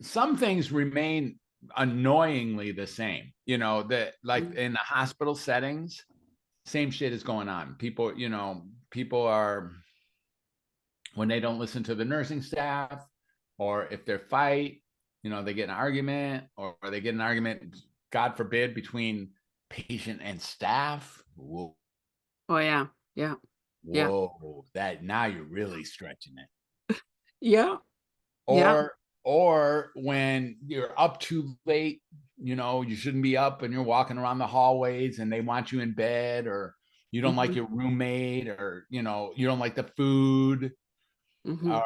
[SPEAKER 2] some things remain annoyingly the same. That like
[SPEAKER 1] Mm.
[SPEAKER 2] in the hospital settings, same shit is going on. People are when they don't listen to the nursing staff, or if they fight, they get an argument, or they get an argument, God forbid, between patient and staff. Whoa,
[SPEAKER 1] Oh yeah. Yeah. Yeah.
[SPEAKER 2] whoa, that now you're really stretching it.
[SPEAKER 1] Yeah. Yeah.
[SPEAKER 2] Or when you're up too late, you shouldn't be up and you're walking around the hallways and they want you in bed, or you don't like
[SPEAKER 1] Mhm.
[SPEAKER 2] your roommate, or you don't like the food,
[SPEAKER 1] Mhm.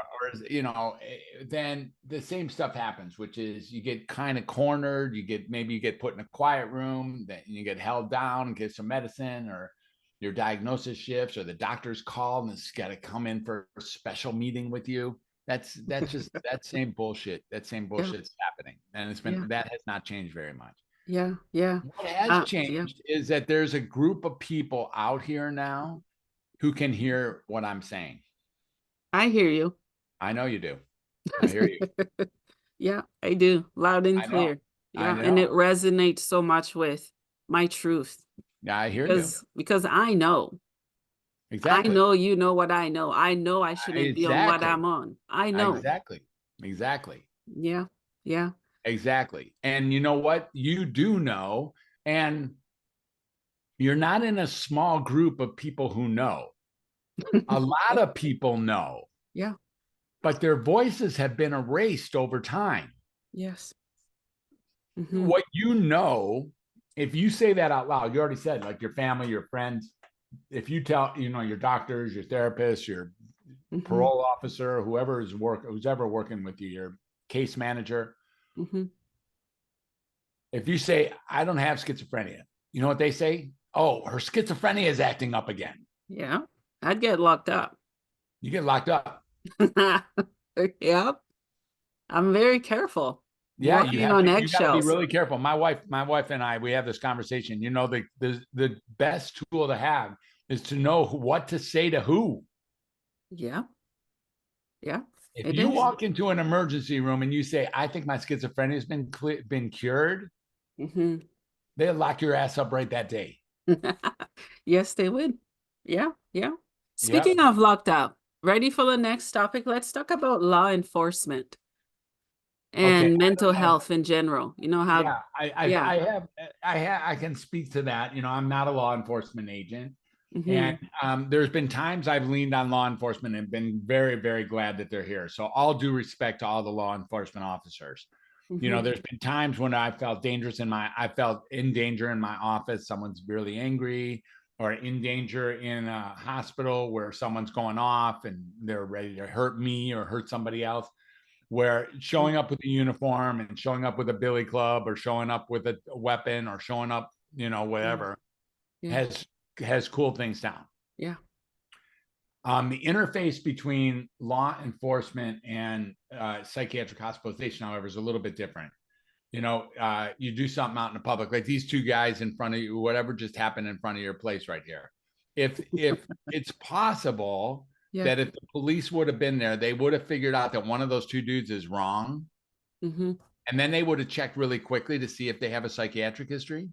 [SPEAKER 2] then the same stuff happens, which is you get kind of cornered. Maybe you get put in a quiet room, that you get held down and get some medicine, or your diagnosis shifts, or the doctor's called and it's got to come in for a special meeting with you. That's just that same bullshit. That same
[SPEAKER 1] Yeah.
[SPEAKER 2] bullshit's happening, and
[SPEAKER 1] Yeah.
[SPEAKER 2] that has not changed very much.
[SPEAKER 1] Yeah. Yeah.
[SPEAKER 2] What has
[SPEAKER 1] Yeah.
[SPEAKER 2] changed is that there's a group of people out here now who can hear what I'm saying.
[SPEAKER 1] I hear you.
[SPEAKER 2] I know you do. I hear you.
[SPEAKER 1] Yeah, I do. Loud and
[SPEAKER 2] I know.
[SPEAKER 1] clear.
[SPEAKER 2] I
[SPEAKER 1] Yeah, and it
[SPEAKER 2] know.
[SPEAKER 1] resonates so much with my truth
[SPEAKER 2] Yeah, I hear you.
[SPEAKER 1] because I know. I
[SPEAKER 2] Exactly.
[SPEAKER 1] know you know what I know. I know I shouldn't be on what
[SPEAKER 2] Exactly.
[SPEAKER 1] I'm on. I know.
[SPEAKER 2] Exactly. Exactly.
[SPEAKER 1] Yeah. Yeah.
[SPEAKER 2] Exactly. And you know what? You do know. And you're not in a small group of people who know. A lot of people know,
[SPEAKER 1] Yeah.
[SPEAKER 2] but their voices have been erased over time.
[SPEAKER 1] Yes. Mhm.
[SPEAKER 2] What if you say that out loud, you already said, like your family, your friends, if you tell, your doctors, your therapists, your
[SPEAKER 1] Mhm.
[SPEAKER 2] parole officer, who's ever working with you, your case manager,
[SPEAKER 1] Mhm.
[SPEAKER 2] if you say, I don't have schizophrenia, you know what they say? Oh, her schizophrenia is acting up again.
[SPEAKER 1] Yeah. I'd get locked up.
[SPEAKER 2] You get locked up.
[SPEAKER 1] Yep. I'm very careful.
[SPEAKER 2] Yeah,
[SPEAKER 1] Walking on
[SPEAKER 2] you got to be
[SPEAKER 1] eggshells.
[SPEAKER 2] really careful. My wife and I, we have this conversation. The best tool to have is to know what to say to who.
[SPEAKER 1] Yeah. Yeah.
[SPEAKER 2] If
[SPEAKER 1] It
[SPEAKER 2] you
[SPEAKER 1] is.
[SPEAKER 2] walk into an emergency room and you say, I think my schizophrenia has been cured,
[SPEAKER 1] Hmm.
[SPEAKER 2] they'll lock your ass up right that day.
[SPEAKER 1] Yes, they would. Yeah, yeah.
[SPEAKER 2] Yep.
[SPEAKER 1] Speaking of locked up, ready for the next topic? Let's talk about law enforcement
[SPEAKER 2] Okay.
[SPEAKER 1] and
[SPEAKER 2] I don't
[SPEAKER 1] mental
[SPEAKER 2] know.
[SPEAKER 1] health in general. You know how,
[SPEAKER 2] Yeah,
[SPEAKER 1] yeah.
[SPEAKER 2] I can speak to that. I'm not a law enforcement agent, and
[SPEAKER 1] Hmm.
[SPEAKER 2] there's been times I've leaned on law enforcement and been very, very glad that they're here. So all due respect to all the law enforcement officers.
[SPEAKER 1] Hmm.
[SPEAKER 2] There's been times when I felt in danger in my office. Someone's really angry, or in danger in a hospital where someone's going off and they're ready to hurt me or hurt somebody else, where showing up with a uniform and showing up with a billy club or showing up with a weapon or showing up,
[SPEAKER 1] Yeah,
[SPEAKER 2] whatever,
[SPEAKER 1] yeah,
[SPEAKER 2] has cooled things down.
[SPEAKER 1] yeah.
[SPEAKER 2] The interface between law enforcement and psychiatric hospitalization, however, is a little bit different. You do something out in the public, like these two guys in front of you, whatever just happened in front of your place right here. If it's possible
[SPEAKER 1] Yeah.
[SPEAKER 2] that if the police would have been there, they would have figured out that one of those two dudes is wrong.
[SPEAKER 1] Hmm.
[SPEAKER 2] And then they would have checked really quickly to see if they have a psychiatric history.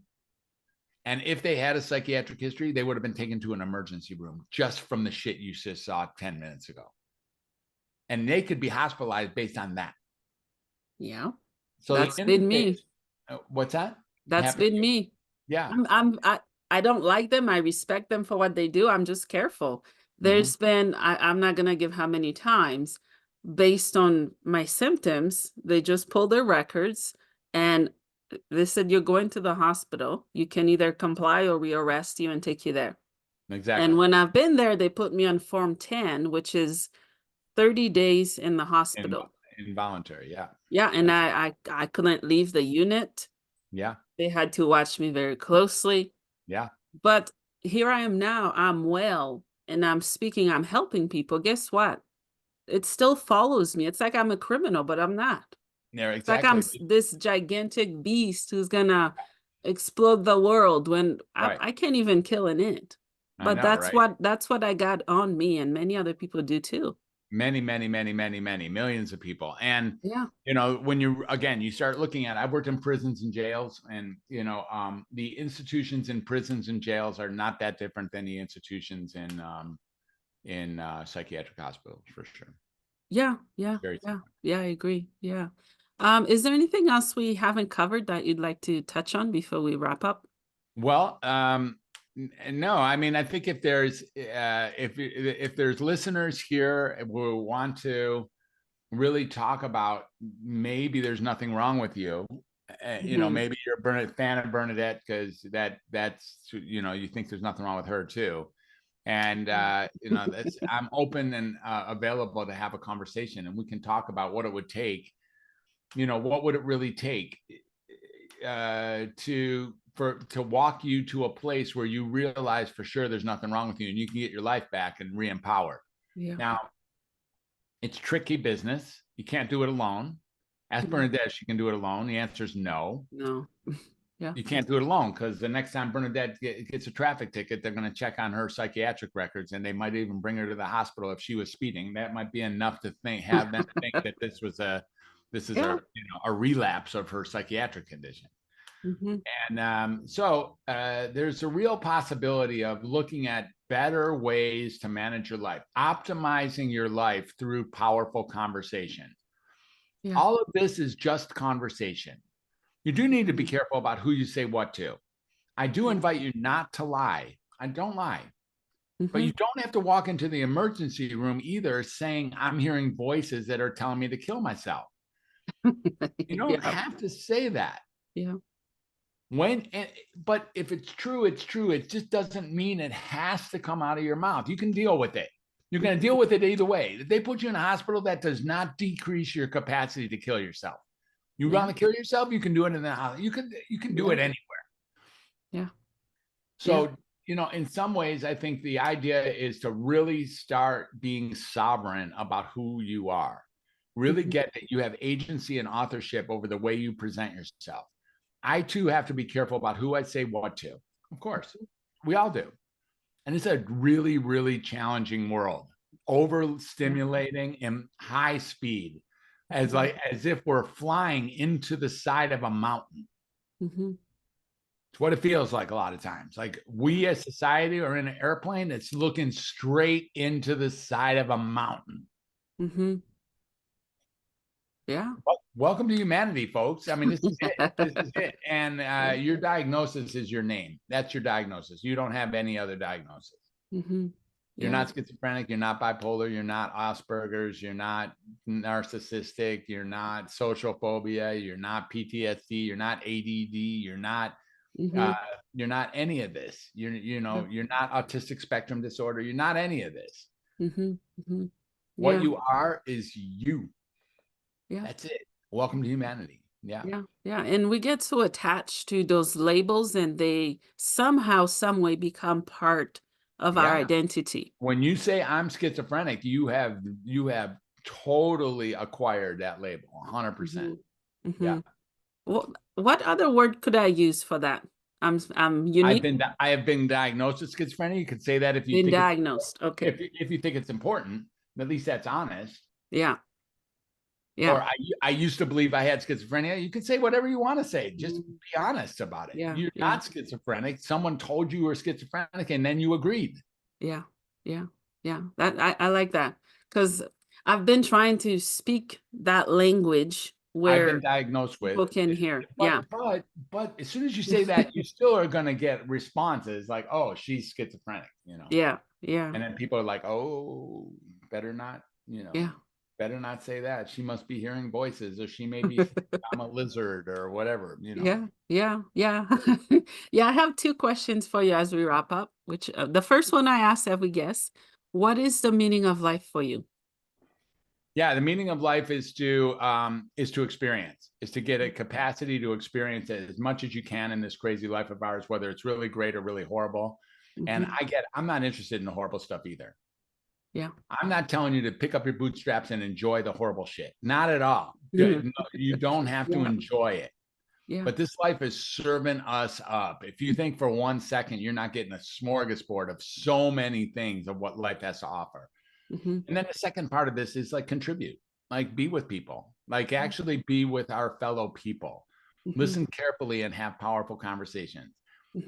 [SPEAKER 2] And if they had a psychiatric history, they would have been taken to an emergency room just from the shit you just saw 10 minutes ago. And they could be hospitalized based on that.
[SPEAKER 1] Yeah.
[SPEAKER 2] So the
[SPEAKER 1] That's been
[SPEAKER 2] interface,
[SPEAKER 1] me.
[SPEAKER 2] what's that?
[SPEAKER 1] That's
[SPEAKER 2] Happened to
[SPEAKER 1] been
[SPEAKER 2] you?
[SPEAKER 1] me.
[SPEAKER 2] Yeah.
[SPEAKER 1] I don't like them. I respect them for what they do. I'm just careful.
[SPEAKER 2] Mm-hmm.
[SPEAKER 1] There's been, I'm not gonna give how many times, based on my symptoms, they just pulled their records and they said you're going to the hospital. You can either comply or we arrest you and take you there. And
[SPEAKER 2] Exactly.
[SPEAKER 1] when I've been there, they put me on Form 10, which is 30 days in the
[SPEAKER 2] In,
[SPEAKER 1] hospital.
[SPEAKER 2] involuntary. Yeah.
[SPEAKER 1] Yeah, and
[SPEAKER 2] That's,
[SPEAKER 1] I couldn't leave the unit.
[SPEAKER 2] yeah.
[SPEAKER 1] They had to watch me very closely.
[SPEAKER 2] Yeah.
[SPEAKER 1] But here I am now, I'm well and I'm speaking, I'm helping people. Guess what? It still follows me. It's like I'm a criminal, but I'm not.
[SPEAKER 2] Yeah.
[SPEAKER 1] It's like I'm
[SPEAKER 2] Exactly.
[SPEAKER 1] this gigantic beast who's gonna explode the world when
[SPEAKER 2] Right.
[SPEAKER 1] I can't even kill an ant.
[SPEAKER 2] I
[SPEAKER 1] But
[SPEAKER 2] know. Right.
[SPEAKER 1] that's what I got on me, and many other people do too.
[SPEAKER 2] Many, many, many, many, many millions of people. And
[SPEAKER 1] Yeah.
[SPEAKER 2] when you start looking at, I've worked in prisons and jails, and the institutions in prisons and jails are not that different than the institutions in psychiatric hospitals, for sure.
[SPEAKER 1] Yeah, yeah,
[SPEAKER 2] Very
[SPEAKER 1] yeah,
[SPEAKER 2] similar.
[SPEAKER 1] yeah, I agree. Yeah. Is there anything else we haven't covered that you'd like to touch on before we wrap up?
[SPEAKER 2] Well, no, I mean, I think if there's listeners here who want to really talk about, maybe there's nothing wrong with you.
[SPEAKER 1] Mhm.
[SPEAKER 2] Maybe you're a fan of Bernadette because that's you think there's nothing wrong with her too. And that's I'm open and available to have a conversation, and we can talk about what it would take. What would it really take to walk you to a place where you realize for sure there's nothing wrong with you and you can get your life back and re-empower.
[SPEAKER 1] Yeah.
[SPEAKER 2] Now, it's tricky business. You can't do it alone. Ask
[SPEAKER 1] Mhm.
[SPEAKER 2] Bernadette, she can do it alone. The answer is no.
[SPEAKER 1] No. Yeah.
[SPEAKER 2] You can't do it alone because the next time Bernadette gets a traffic ticket, they're going to check on her psychiatric records, and they might even bring her to the hospital if she was speeding. That might be enough to have them think that this is
[SPEAKER 1] Yeah.
[SPEAKER 2] a relapse of her psychiatric condition.
[SPEAKER 1] Hmm.
[SPEAKER 2] And there's a real possibility of looking at better ways to manage your life, optimizing your life through powerful conversation.
[SPEAKER 1] Yeah.
[SPEAKER 2] All of this is just conversation. You do need to be
[SPEAKER 1] Mhm.
[SPEAKER 2] careful about who you say what to. I do
[SPEAKER 1] Yeah.
[SPEAKER 2] invite you not to lie. I don't lie. But
[SPEAKER 1] Hmm.
[SPEAKER 2] you don't have to walk into the emergency room either saying, I'm hearing voices that are telling me to kill myself. You don't
[SPEAKER 1] Yeah.
[SPEAKER 2] have to say that.
[SPEAKER 1] Yeah.
[SPEAKER 2] But if it's true, it's true. It just doesn't mean it has to come out of your mouth. You can deal with it. You're going to
[SPEAKER 1] Mhm.
[SPEAKER 2] deal with it either way. If they put you in a hospital, that does not decrease your capacity to kill yourself. You
[SPEAKER 1] Yeah.
[SPEAKER 2] want to kill yourself, you can do it in the house. You can do
[SPEAKER 1] Yeah.
[SPEAKER 2] it anywhere.
[SPEAKER 1] Yeah. Yeah.
[SPEAKER 2] So, in some ways, I think the idea is to really start being sovereign about who you are. Really
[SPEAKER 1] Mhm.
[SPEAKER 2] get that you have agency and authorship over the way you present yourself. I too have to be careful about who I say what to. Of course, we all do. And it's a really, really challenging world. overstimulating and high speed, as if we're flying into the side of a mountain.
[SPEAKER 1] Mhm.
[SPEAKER 2] It's what it feels like a lot of times. Like we as society are in an airplane that's looking straight into the side of a mountain.
[SPEAKER 1] Mhm. Yeah.
[SPEAKER 2] Welcome to humanity, folks. I mean, this is it. This is it. And your diagnosis is your name. That's your diagnosis. You don't have any other diagnosis.
[SPEAKER 1] Mhm.
[SPEAKER 2] You're
[SPEAKER 1] Yeah.
[SPEAKER 2] not schizophrenic. You're not bipolar. You're not Asperger's. You're not narcissistic. You're not social phobia. You're not PTSD. You're not ADD. Uh,
[SPEAKER 1] Mhm.
[SPEAKER 2] you're not any of this. You're
[SPEAKER 1] Yeah.
[SPEAKER 2] not autistic spectrum disorder. You're not any of this.
[SPEAKER 1] Mhm. Mhm.
[SPEAKER 2] What
[SPEAKER 1] Yeah.
[SPEAKER 2] you are is you.
[SPEAKER 1] Yeah.
[SPEAKER 2] That's it. Welcome to humanity. Yeah.
[SPEAKER 1] Yeah. Yeah. And we get so attached to those labels and they somehow, some way become part of our
[SPEAKER 2] Yeah.
[SPEAKER 1] identity.
[SPEAKER 2] When you say I'm schizophrenic, you have totally acquired that label 100%.
[SPEAKER 1] Mhm.
[SPEAKER 2] Yeah.
[SPEAKER 1] Mhm. What other word could I use for that? I'm unique,
[SPEAKER 2] I have been diagnosed with schizophrenia. You could say that if you
[SPEAKER 1] been
[SPEAKER 2] think it's
[SPEAKER 1] diagnosed. Okay.
[SPEAKER 2] if you think it's important, at least that's honest.
[SPEAKER 1] Yeah. Yeah.
[SPEAKER 2] Or I used to believe I had schizophrenia. You can say whatever you want to say. Just
[SPEAKER 1] Mm,
[SPEAKER 2] be honest about it.
[SPEAKER 1] yeah.
[SPEAKER 2] You're
[SPEAKER 1] Yeah.
[SPEAKER 2] not schizophrenic. Someone told you were schizophrenic and then you agreed.
[SPEAKER 1] Yeah. Yeah. Yeah. That I like that because I've been trying to speak that language
[SPEAKER 2] I've
[SPEAKER 1] where
[SPEAKER 2] been diagnosed with,
[SPEAKER 1] people can hear.
[SPEAKER 2] but
[SPEAKER 1] Yeah.
[SPEAKER 2] as soon as you say that, you still are going to get responses like, "Oh, she's schizophrenic."
[SPEAKER 1] Yeah. Yeah.
[SPEAKER 2] And then people are like, "Oh, better not,
[SPEAKER 1] Yeah.
[SPEAKER 2] better not say that. She must be hearing voices, or she may be I'm a lizard or whatever."
[SPEAKER 1] Yeah, yeah, yeah. Yeah, I have 2 questions for you as we wrap up, which, the first one I asked every guest, "What is the meaning of life for you?"
[SPEAKER 2] Yeah, the meaning of life is to experience, is to get a capacity to experience it as much as you can in this crazy life of ours, whether it's really great or really horrible. And
[SPEAKER 1] Mhm.
[SPEAKER 2] I'm not interested in the horrible stuff either.
[SPEAKER 1] Yeah.
[SPEAKER 2] I'm not telling you to pick up your bootstraps and enjoy the horrible shit. Not at all.
[SPEAKER 1] Mhm.
[SPEAKER 2] You don't have to
[SPEAKER 1] Yeah,
[SPEAKER 2] enjoy it.
[SPEAKER 1] yeah.
[SPEAKER 2] But this life is serving us up. If you think for 1 second you're not getting a smorgasbord of so many things of what life has to offer.
[SPEAKER 1] Mhm.
[SPEAKER 2] And then the second part of this is like contribute, like be with people, like actually be with our fellow people.
[SPEAKER 1] Mhm,
[SPEAKER 2] Listen carefully and have powerful conversations.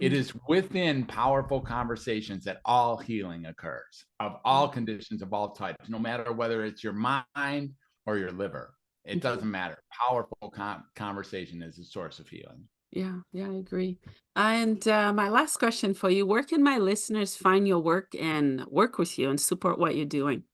[SPEAKER 2] It
[SPEAKER 1] mhm.
[SPEAKER 2] is within powerful conversations that all healing occurs, of all conditions, of all types, no matter whether it's your mind or your liver. It
[SPEAKER 1] Mhm.
[SPEAKER 2] doesn't matter. Powerful conversation is the source of healing.
[SPEAKER 1] Yeah, yeah, I agree. And, my last question for you, where can my listeners find your work and work with you and support what you're doing?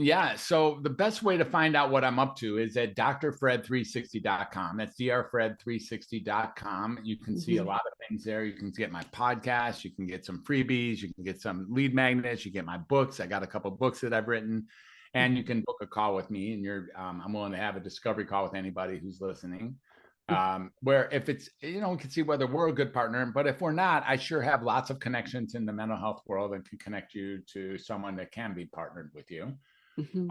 [SPEAKER 2] Yeah. So the best way to find out what I'm up to is at drfred360.com. That's drfred360.com. You can see a
[SPEAKER 1] Mhm,
[SPEAKER 2] lot of things there. You can get my podcast. You can get some freebies. You can get some lead magnets. You get my books. I got a couple of books that I've written. And you
[SPEAKER 1] mhm,
[SPEAKER 2] can book a call with me. And I'm willing to have a discovery call with anybody who's listening.
[SPEAKER 1] mhm,
[SPEAKER 2] Where if it's, we can see whether we're a good partner. But if we're not, I sure have lots of connections in the mental health world and can connect you to someone that can be partnered with you.
[SPEAKER 1] mhm.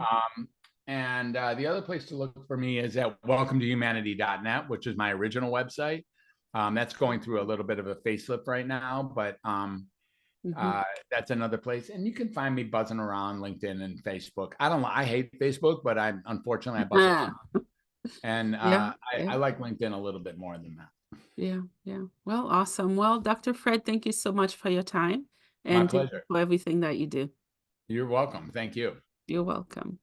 [SPEAKER 2] And the other place to look for me is at welcometohumanity.net, which is my original website. That's going through a little bit of a facelift right now, but
[SPEAKER 1] Mhm.
[SPEAKER 2] that's another place. And you can find me buzzing around LinkedIn and Facebook. I hate Facebook, but unfortunately I buzz around.
[SPEAKER 1] Ah,
[SPEAKER 2] And
[SPEAKER 1] yeah, yeah,
[SPEAKER 2] I like LinkedIn a little bit more than that.
[SPEAKER 1] yeah, yeah. Well, awesome. Well, Dr. Fred, thank you so much for your time
[SPEAKER 2] My
[SPEAKER 1] and thank you
[SPEAKER 2] pleasure.
[SPEAKER 1] for everything that you do.
[SPEAKER 2] You're welcome. Thank you.
[SPEAKER 1] You're welcome.